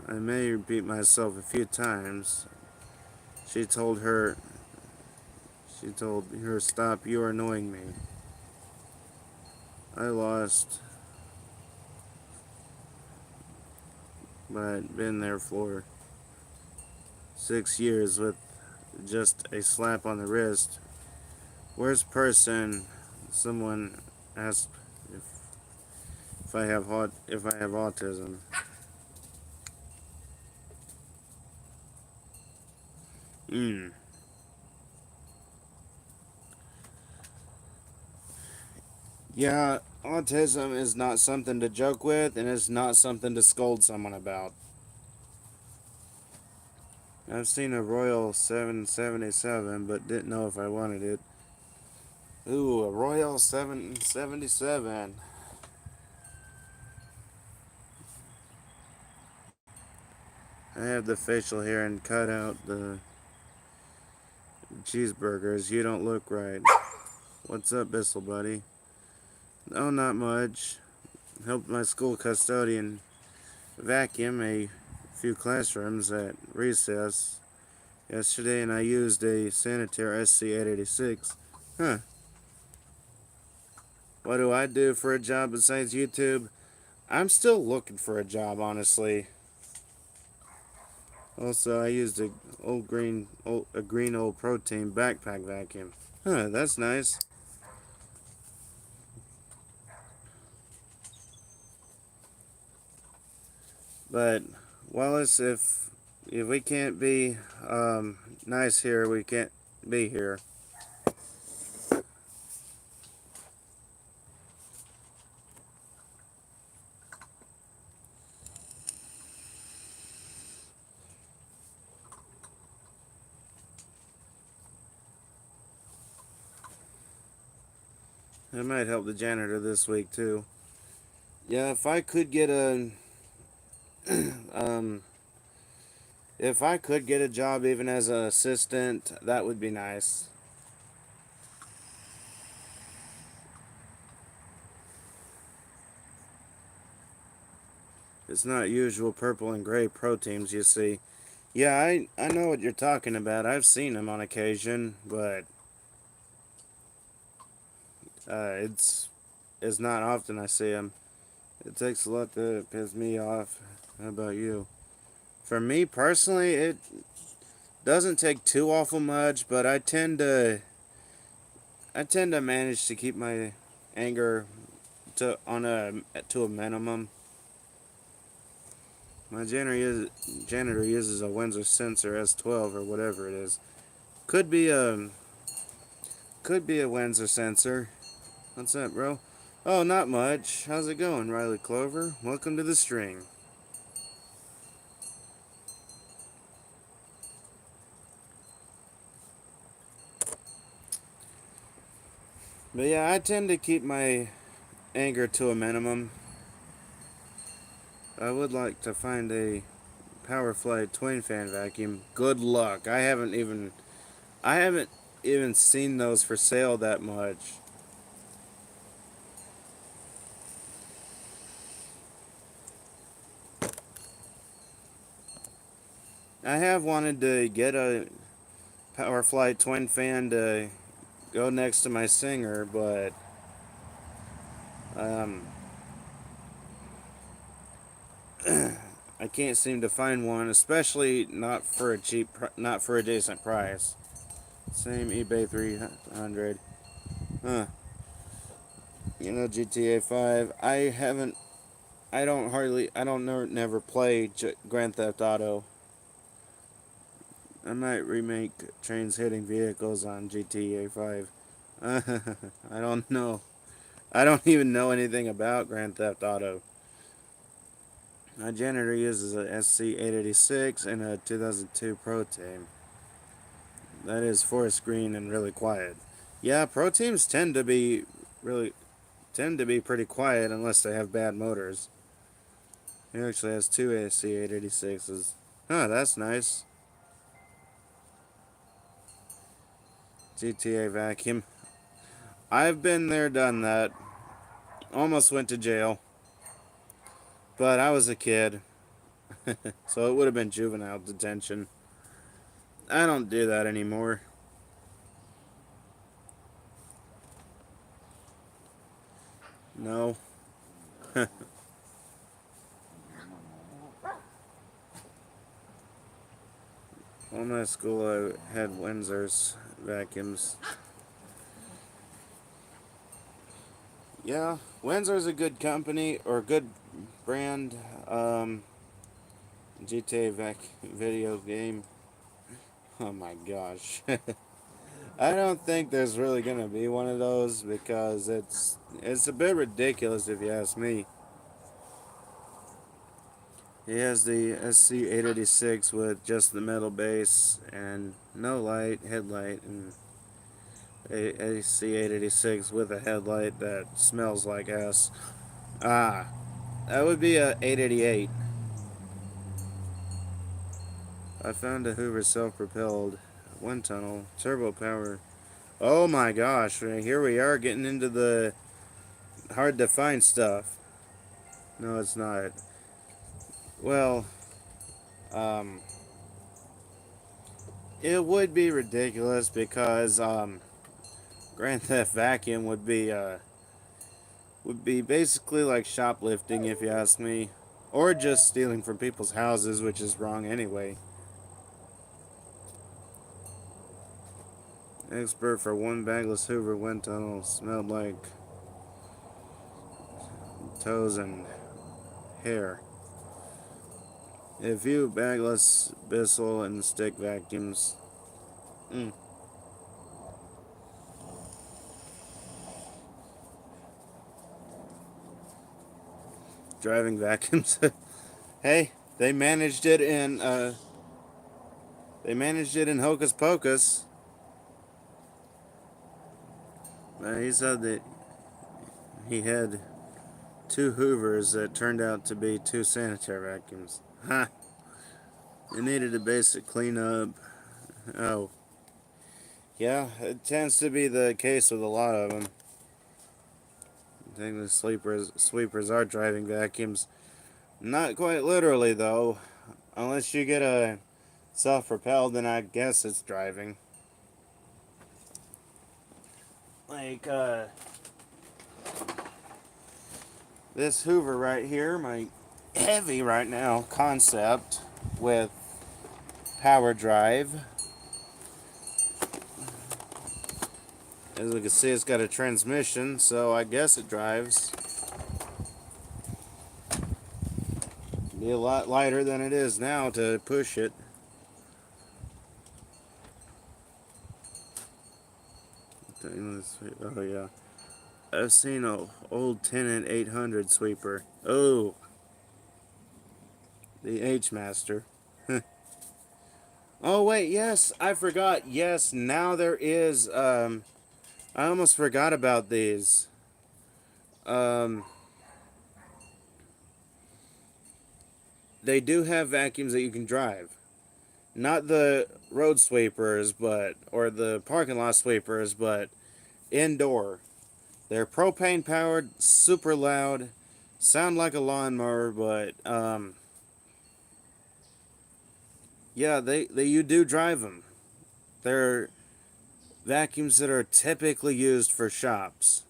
I may repeat myself a few times. She told her, she told her, "Stop, you are annoying me." I lost, but been there for 6 years with just a slap on the wrist. Worst person, someone asked if, if I have autism. Hmm. Yeah, Autism is not something to joke with, and it's not something to scold someone about. I've seen a Royal 777, but didn't know if I wanted it. Ooh, a Royal 777. I have the facial hair and cut out the cheeseburgers. You don't look right. What's up, Bissell, buddy? No, not much. Helped my school custodian vacuum a few classrooms at recess yesterday, and I used a Sanitaire SC886. Huh. What do I do for a job besides YouTube? I'm still looking for a job, honestly. Also, I used a green old protein backpack vacuum. Huh, that's nice. But Wallace, if we can't be nice here, we can't be here. I might help the janitor this week too. Yeah, if I could get a um, if I could get a job even as an assistant, that would be nice. It's not usual purple and gray pro teams, you see. Yeah, I know what you're talking about. I've seen them on occasion, but it's not often I see them. It takes a lot to piss me off. How about you? For me personally, it doesn't take too awful much, but I tend to manage to keep my anger to a minimum. My janitor uses a Windsor Sensor S12 or whatever it is. Could be a could be a Windsor Sensor. What's up, bro? Oh, not much. How's it going, Riley Clover? Welcome to the stream. But yeah, I tend to keep my anger to a minimum. I would like to find a Powerfly twin fan vacuum. Good luck. I haven't even seen those for sale that much. I have wanted to get a Powerfly twin fan to go next to my Singer, but um, I can't seem to find one, especially not for a decent price. Same eBay 300. Huh. You know, GTA 5. Never play Grand Theft Auto. I might remake trains hitting vehicles on GTA 5. I don't know. I don't even know anything about Grand Theft Auto. My janitor uses a SC886 and a 2002 Pro Team. That is forest green and really quiet. Yeah, Pro Teams really tend to be pretty quiet unless they have bad motors. He actually has two SC886s. Huh, that's nice. GTA vacuum. I've been there, done that. Almost went to jail. But I was a kid. So it would have been juvenile detention. I don't do that anymore. No. All my school I had Windsor's vacuums. Yeah, Windsor's a good company or good brand. GTA video game. Oh my gosh. I don't think there's really gonna be one of those because it's a bit ridiculous if you ask me. He has the SC886 with just the metal base and no light, headlight, and a SC886 with a headlight that smells like ass. Ah, that would be a 888. I found a Hoover self-propelled wind tunnel, turbo power. Oh my gosh, here we are getting into the hard to find stuff. No, it's not. Well, um, it would be ridiculous because Grand Theft Vacuum would be basically like shoplifting if you ask me, or just stealing from people's houses, which is wrong anyway. Expert for one bagless Hoover wind tunnel smelled like toes and hair. A few bagless Bissell and stick vacuums. Mm. Driving vacuums. Hey, they managed it in Hocus Pocus. He said that he had two Hoovers that turned out to be two sanitary vacuums. Ha! It needed a basic cleanup. Oh, yeah, it tends to be the case with a lot of them. I think the sweepers are driving vacuums. Not quite literally, though. Unless you get a self-propelled, then I guess it's driving. Like, this Hoover right here, my heavy right now concept with power drive. As we can see, it's got a transmission, so I guess it drives. Be a lot lighter than it is now to push it. Oh yeah, I've seen an old Tennant 800 sweeper. Oh, the H Master. Oh wait, yes, I forgot. Yes, now there is. I almost forgot about these. Um, they do have vacuums that you can drive. Not the road sweepers, but or the parking lot sweepers, but indoor. They're propane powered, super loud, sound like a lawnmower, but yeah, they you do drive them. They're vacuums that are typically used for shops.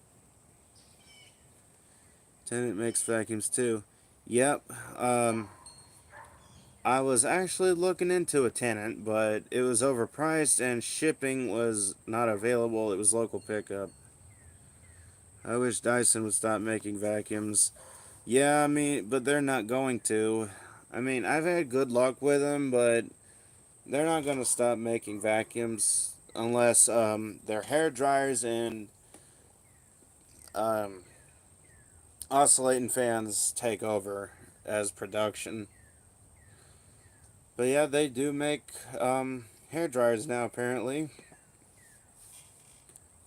Tenant makes vacuums too. Yep. I was actually looking into a Tenant, but it was overpriced and shipping was not available. It was local pickup. I wish Dyson would stop making vacuums. Yeah, I mean, but they're not going to. I mean, I've had good luck with them, but they're not going to stop making vacuums unless their hair dryers and um, oscillating fans take over as production. But yeah, they do make hair dryers now, apparently.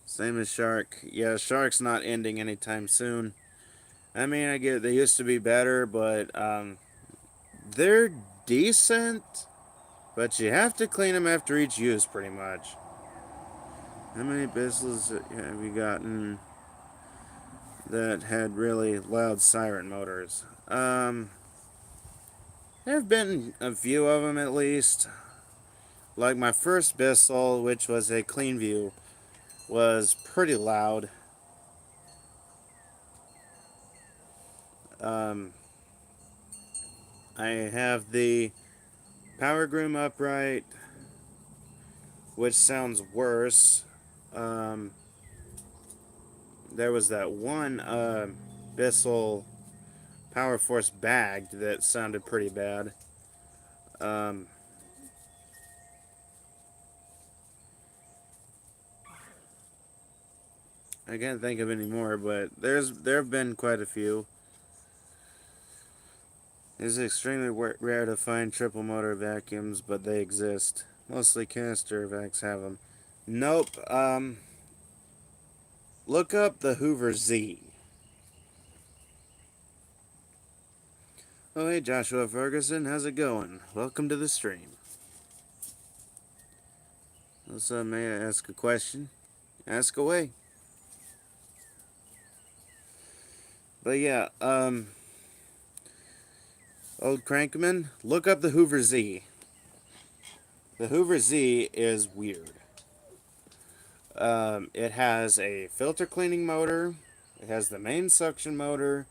Same as Shark. Yeah, Shark's not ending anytime soon. I mean, I get they used to be better, but they're decent. But you have to clean them after each use, pretty much. How many Bissells have you gotten that had really loud siren motors? There have been a few of them at least. Like my first Bissell, which was a Clean View, was pretty loud. Um, I have the Power Groom upright, which sounds worse. Um, there was that one Bissell Power Force bagged that sounded pretty bad. Um, I can't think of any more, but there have been quite a few. It's extremely rare to find triple motor vacuums, but they exist. Mostly canister vacs have them. Nope. Look up the Hoover Z. Oh, hey, Joshua Ferguson. How's it going? Welcome to the stream. Also, may I ask a question? Ask away. But yeah, old Crankman, look up the Hoover Z. The Hoover Z is weird. It has a filter cleaning motor. It has the main suction motor.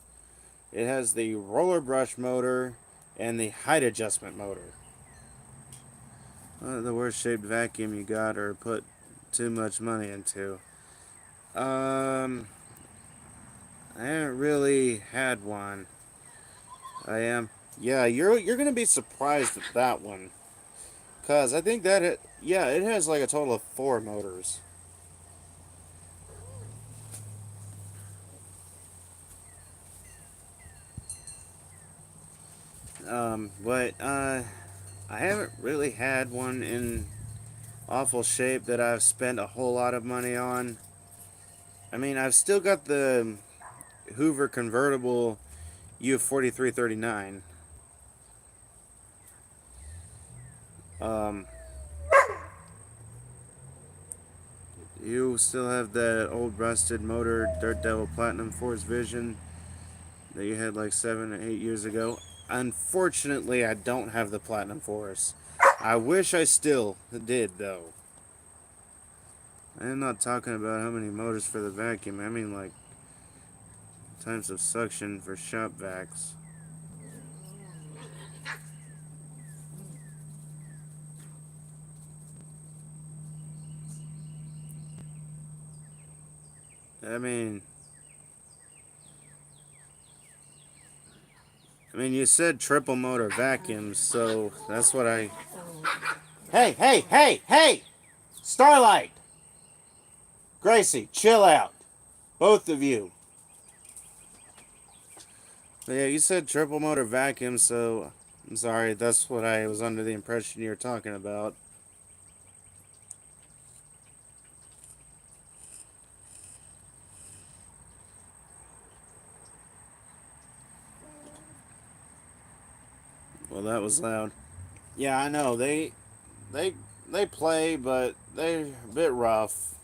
It has the roller brush motor and the height adjustment motor. The worst shaped vacuum you got or put too much money into. I haven't really had one. I am. Yeah, you're gonna be surprised at that one, cause I think that it has like a total of 4 motors. But I haven't really had one in awful shape that I've spent a whole lot of money on. I mean, I've still got the Hoover convertible U4339. Um, you still have that old rusted motor Dirt Devil Platinum Force Vision that you had like 7 or 8 years ago. Unfortunately, I don't have the Platinum Force. I wish I still did, though. I am not talking about how many motors for the vacuum. I mean, like, times of suction for shop vacs. I mean, you said triple motor vacuums, so that's what I... Hey, hey, hey, hey! Starlight! Gracie, chill out. Both of you. But yeah, you said triple motor vacuum, so I'm sorry, that's what I was under the impression you were talking about. Well, that was loud. Yeah, I know. They they play, but they're a bit rough.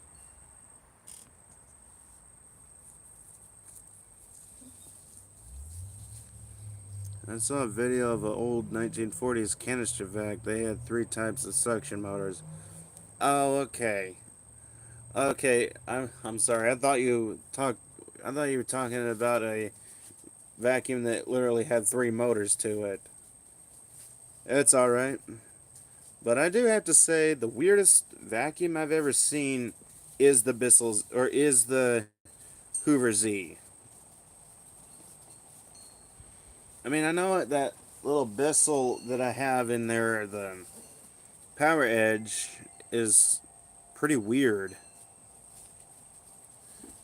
I saw a video of an old 1940s canister vac. They had 3 types of suction motors. Oh, okay. Okay, I'm sorry. I thought you were talking about a vacuum that literally had 3 motors to it. It's all right. But I do have to say the weirdest vacuum I've ever seen is the Bissell's or is the Hoover Z. I mean, I know that little Bissell that I have in there, the Power Edge, is pretty weird.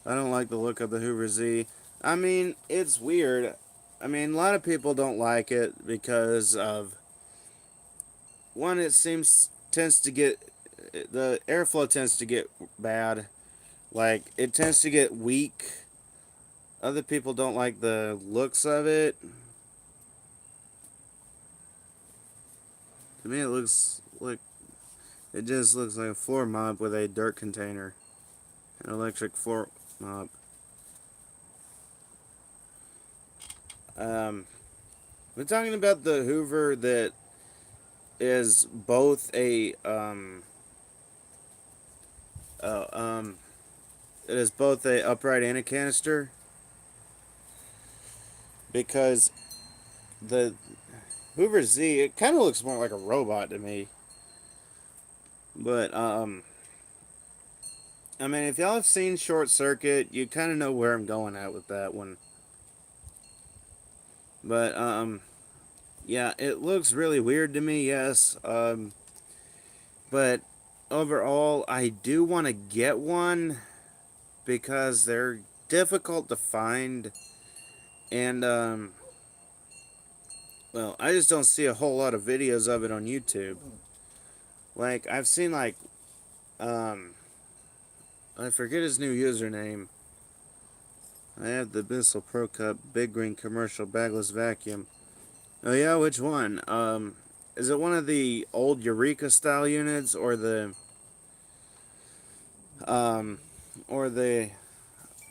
I don't like the look of the Hoover Z. I mean, it's weird. I mean, a lot of people don't like it because of one. It seems tends to get the airflow tends to get bad. Like it tends to get weak. Other people don't like the looks of it. To me, it just looks like a floor mop with a dirt container, an electric floor mop. Um, we're talking about the Hoover that is both a uh, um, it is both a upright and a canister, because the Hoover Z, it kind of looks more like a robot to me. But I mean, if y'all have seen Short Circuit, you kind of know where I'm going at with that one. But yeah, it looks really weird to me. Yes. But overall, I do want to get one. because they're difficult to find, and well, I just don't see a whole lot of videos of it on YouTube. Like, I've seen, like, um, I forget his new username. I have the Bissell Pro Cup Big Green Commercial Bagless Vacuum. Oh yeah, which one? Is it one of the old Eureka style units, um, or the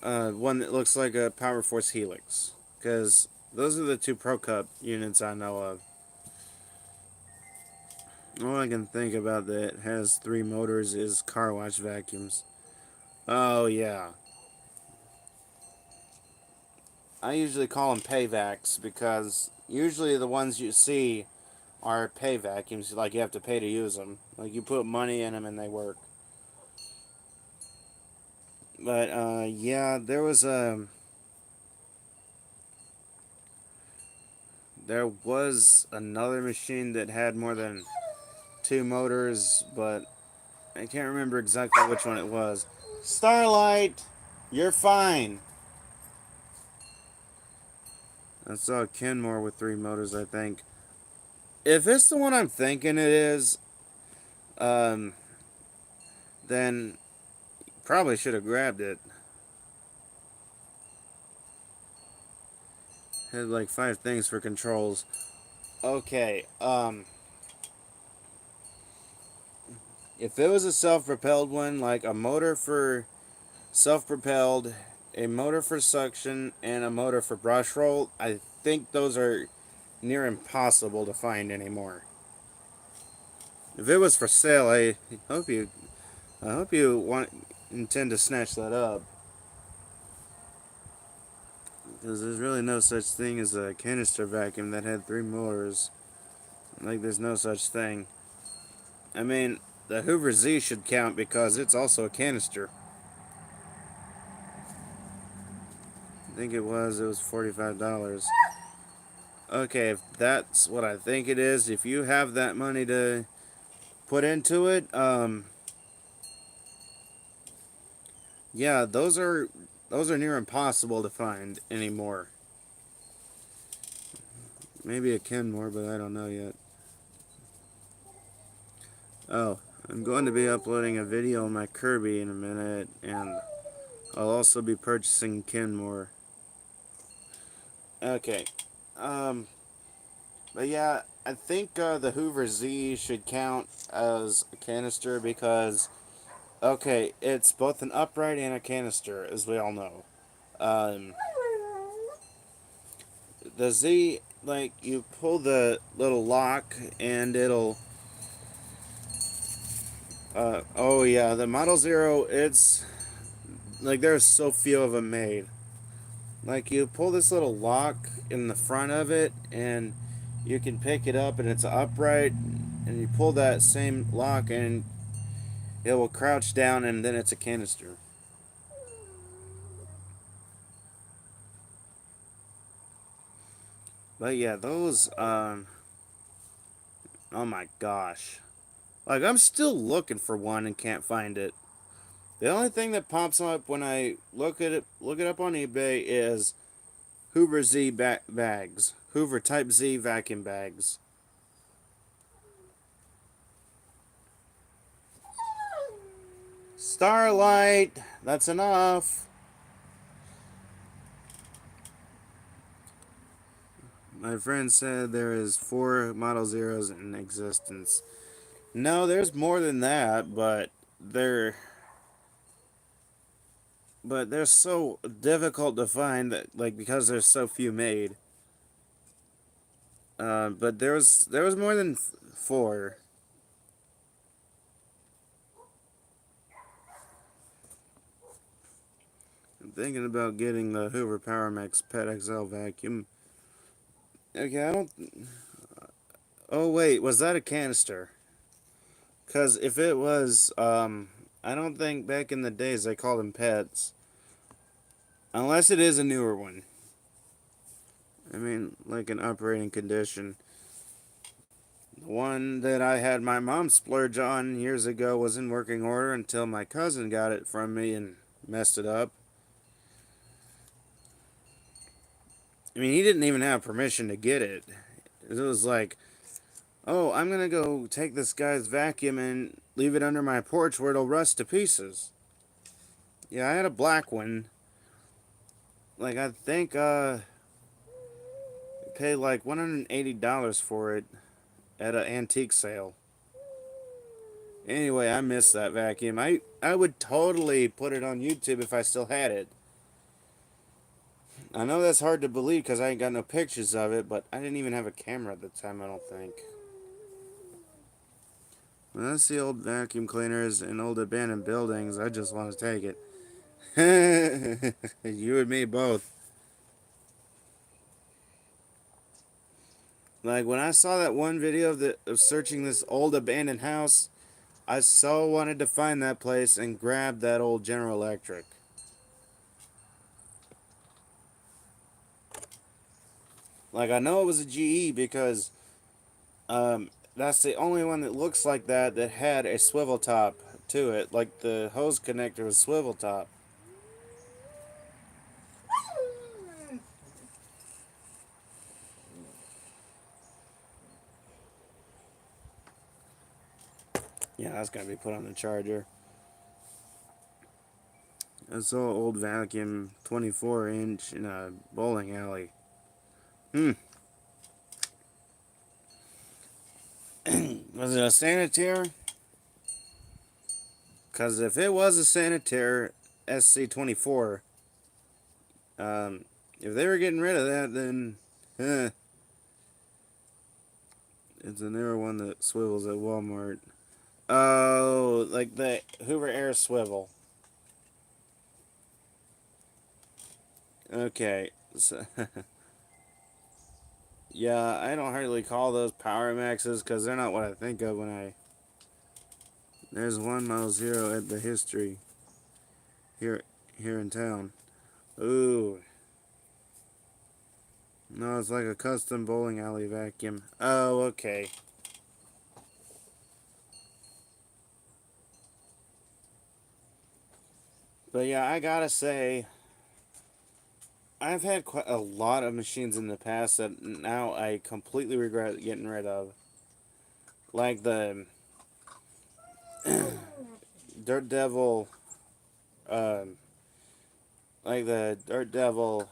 one that looks like a Power Force Helix? Because those are the two Pro Cup units I know of. All I can think about that has three motors is car wash vacuums. Oh yeah. I usually call them payvacs because usually the ones you see are pay vacuums. Like, you have to pay to use them. Like, you put money in them and they work. But yeah, there was another machine that had more than two motors, but I can't remember exactly which one it was. Starlight, you're fine. I saw a Kenmore with three motors, I think. If it's the one I'm thinking it is, um, then probably should have grabbed it. Had like 5 things for controls. Okay, if it was a self-propelled one, like a motor for self-propelled, a motor for suction, and a motor for brush roll, I think those are near impossible to find anymore. If it was for sale, I hope you intend to snatch that up, because there's really no such thing as a canister vacuum that had three motors. Like, there's no such thing. I mean, the Hoover Z should count because it's also a canister. I think it was $45. Okay, if that's what I think it is, if you have that money to put into it, yeah, those are near impossible to find anymore. Maybe a Kenmore, but I don't know yet. Oh, I'm going to be uploading a video on my Kirby in a minute, and I'll also be purchasing Kenmore. Okay, but yeah, I think the Hoover Z should count as a canister because, okay, it's both an upright and a canister, as we all know. Um, the Z, like, you pull the little lock and it'll, oh yeah, the Model Zero, it's, like, there's so few of them made. Like, you pull this little lock in the front of it and you can pick it up and it's upright, and you pull that same lock and it will crouch down and then it's a canister. But yeah, those, oh my gosh. Like, I'm still looking for one and can't find it. The only thing that pops up when I look it up on eBay is Hoover Z bags. Hoover Type Z vacuum bags. Starlight, that's enough. My friend said there is 4 Model Zeros in existence. No, there's more than that, they're so difficult to find that, like, because there's so few made. But there was more than 4. I'm thinking about getting the Hoover PowerMax Pet XL vacuum. Okay, I don't. Oh wait, was that a canister? Because if it was, I don't think back in the days they called them pets. Unless it is a newer one. I mean, like an operating condition. The one that I had my mom splurge on years ago was in working order until my cousin got it from me, and messed it up. I mean, he didn't even have permission to get it. It was like, oh, I'm gonna go take this guy's vacuum and leave it under my porch where it'll rust to pieces. Yeah, I had a black one. Like, I think, paid like $180 for it at an antique sale. Anyway, I missed that vacuum. I would totally put it on YouTube if I still had it. I know that's hard to believe because I ain't got no pictures of it, but I didn't even have a camera at the time, I don't think. When I see old vacuum cleaners in old abandoned buildings, I just want to take it. You and me both. Like when I saw that one video of searching this old abandoned house, I so wanted to find that place and grab that old General Electric. Like I know it was a GE because that's the only one that looks like that had a swivel top to it. Like the hose connector was swivel top. Yeah, that's gonna be put on the charger. I saw an old vacuum 24-inch in a bowling alley. Was it a Sanitaire? Because if it was a Sanitaire SC24, if they were getting rid of that, then it's a newer one that swivels at Walmart. Oh, like the Hoover Air Swivel. Okay. So yeah, I don't hardly call those Power Maxes because they're not what I think of when I... There's one Model Zero at the History here in town. Ooh. No, it's like a custom bowling alley vacuum. Oh, okay. But yeah, I gotta say, I've had quite a lot of machines in the past that now I completely regret getting rid of. Like the Dirt Devil, um, like the Dirt Devil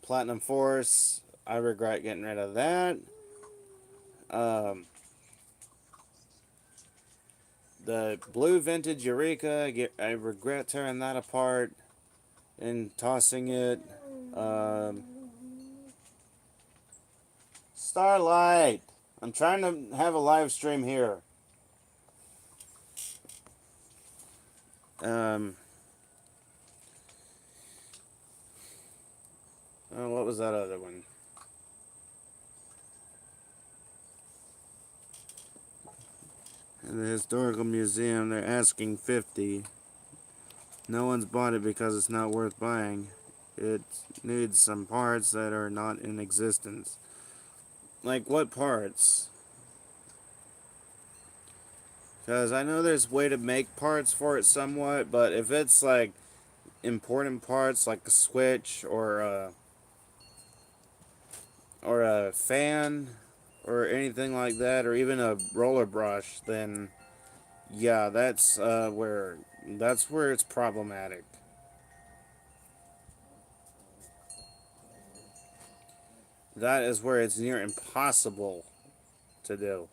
Platinum Force. I regret getting rid of that. Um, the Blue Vintage Eureka, I regret tearing that apart and tossing it. Um, Starlight! I'm trying to have a live stream here. Oh, what was that other one? In the historical museum, they're asking 50. No one's bought it because it's not worth buying. It needs some parts that are not in existence. Like what parts? Because I know there's a way to make parts for it somewhat, but if it's like important parts like a switch or a fan or anything like that, or even a roller brush, then yeah, that's where it's problematic. That is where it's near impossible to do.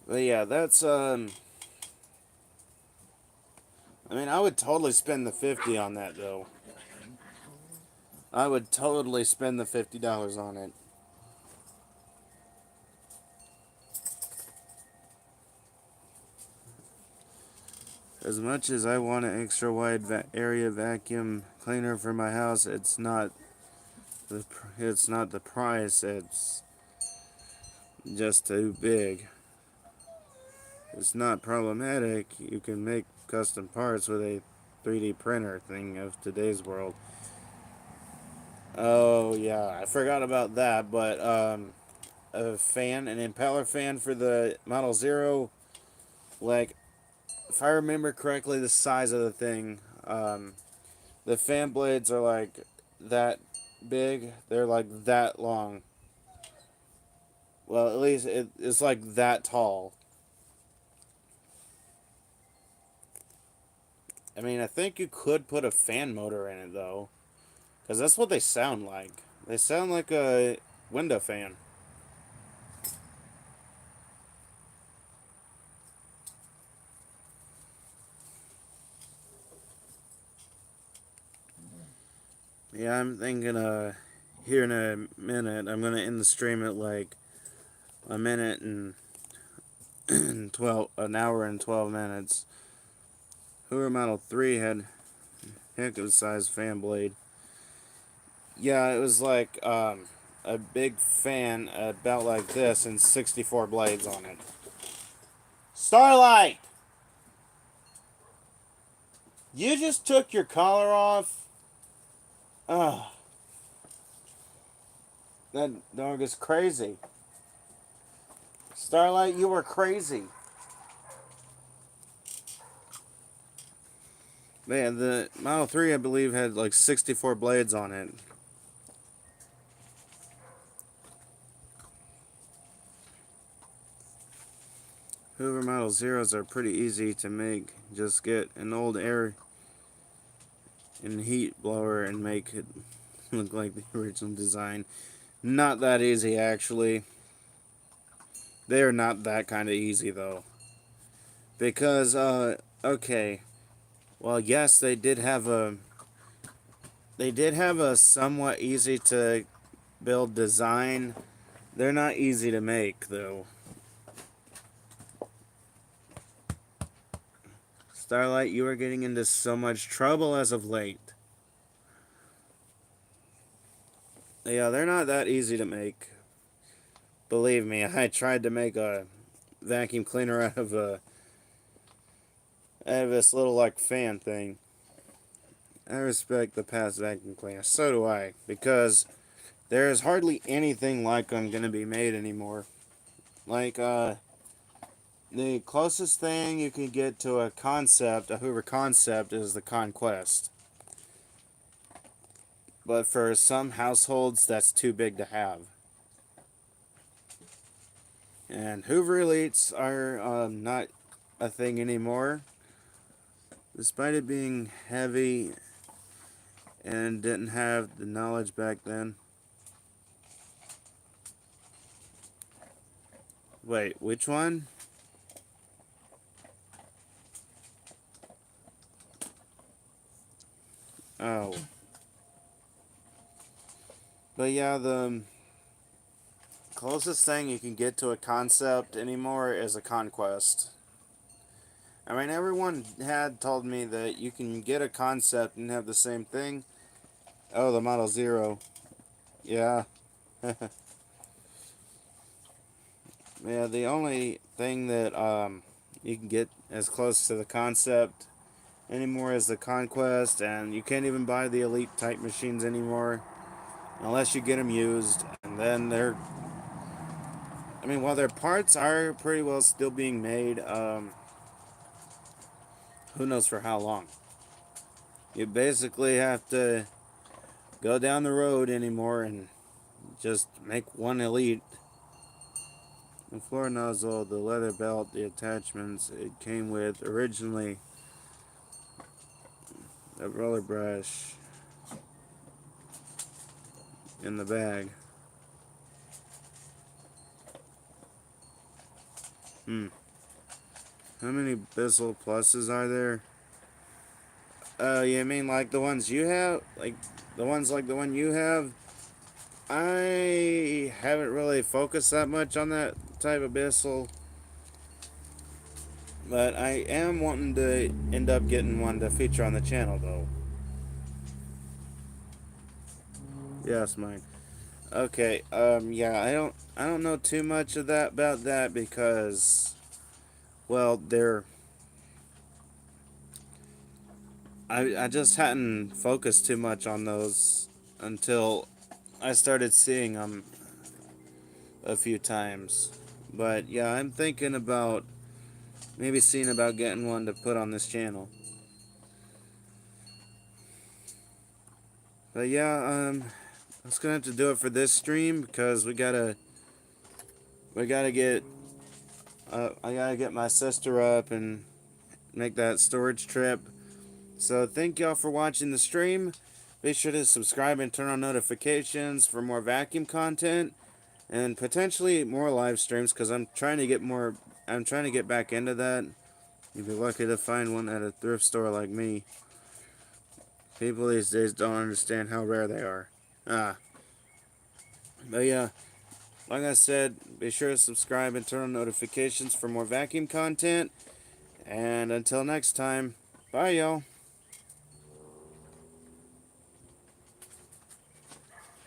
But yeah, that's I mean, I would totally spend the 50 on that though. I would totally spend the $50 on it. As much as I want an extra wide area vacuum cleaner for my house, it's not the price. It's just too big. It's not problematic. You can make custom parts with a 3D printer thing of today's world. Oh yeah, I forgot about that, but a fan, an impeller fan for the Model Zero. Like, if I remember correctly, the size of the thing, the fan blades are like that big. They're like that long. Well, at least it's like that tall. I mean, I think you could put a fan motor in it though, because that's what they sound like. They sound like a window fan. Yeah, I'm thinking here in a minute I'm gonna end the stream at like a minute and 12 an hour and 12 minutes. Hoover Model 3 had heck of a size fan blade. Yeah, it was like a big fan about like this and 64 blades on it. Starlight! You just took your collar off? Ugh. That dog is crazy. Starlight, you were crazy. Man, the Model 3, I believe, had like 64 blades on it. Hoover Model Zeros are pretty easy to make. Just get an old air and heat blower and make it look like the original design. Not that easy, actually. They are not that kind of easy, though. Because, okay. Well, yes, they did have a... They did have a somewhat easy to build design. They're not easy to make, though. Starlight, you are getting into so much trouble as of late. Yeah, they're not that easy to make. Believe me, I tried to make a vacuum cleaner out of this little like fan thing. I respect the past vacuum cleaner. So do I, because there is hardly anything like them gonna be made anymore. Like the closest thing you can get to a concept, a Hoover concept, is the Conquest. But for some households, that's too big to have. And Hoover Elites are not a thing anymore. Despite it being heavy and didn't have the knowledge back then. Wait, which one? Oh. But yeah, the closest thing you can get to a concept anymore is a conquest. I mean, everyone had told me that you can get a concept and have the same thing. Oh, the Model Zero. Yeah. Yeah, the only thing that you can get as close to the concept anymore is the Conquest, and you can't even buy the Elite type machines anymore unless you get them used. And then they're, I mean, while their parts are pretty well still being made, who knows for how long. You basically have to go down the road anymore and just make one Elite. The floor nozzle, the leather belt, the attachments it came with originally, the roller brush in the bag. How many Bissell Pluses are there? You mean like the ones you have? Like the ones like the one you have? I haven't really focused that much on that type of Bissell. But I am wanting to end up getting one to feature on the channel though. Yes, mine. Okay, yeah, I don't know too much of that about that because, well, I just hadn't focused too much on those until I started seeing them a few times. But yeah, I'm thinking about maybe seeing about getting one to put on this channel. But yeah, that's gonna have to do it for this stream because we gotta get I gotta get my sister up and make that storage trip. So thank y'all for watching the stream. Be sure to subscribe and turn on notifications for more vacuum content and potentially more live streams because I'm trying to get more. I'm trying to get back into that. You'd be lucky to find one at a thrift store like me. People these days don't understand how rare they are. But yeah, like I said, be sure to subscribe and turn on notifications for more vacuum content. And until next time, bye y'all.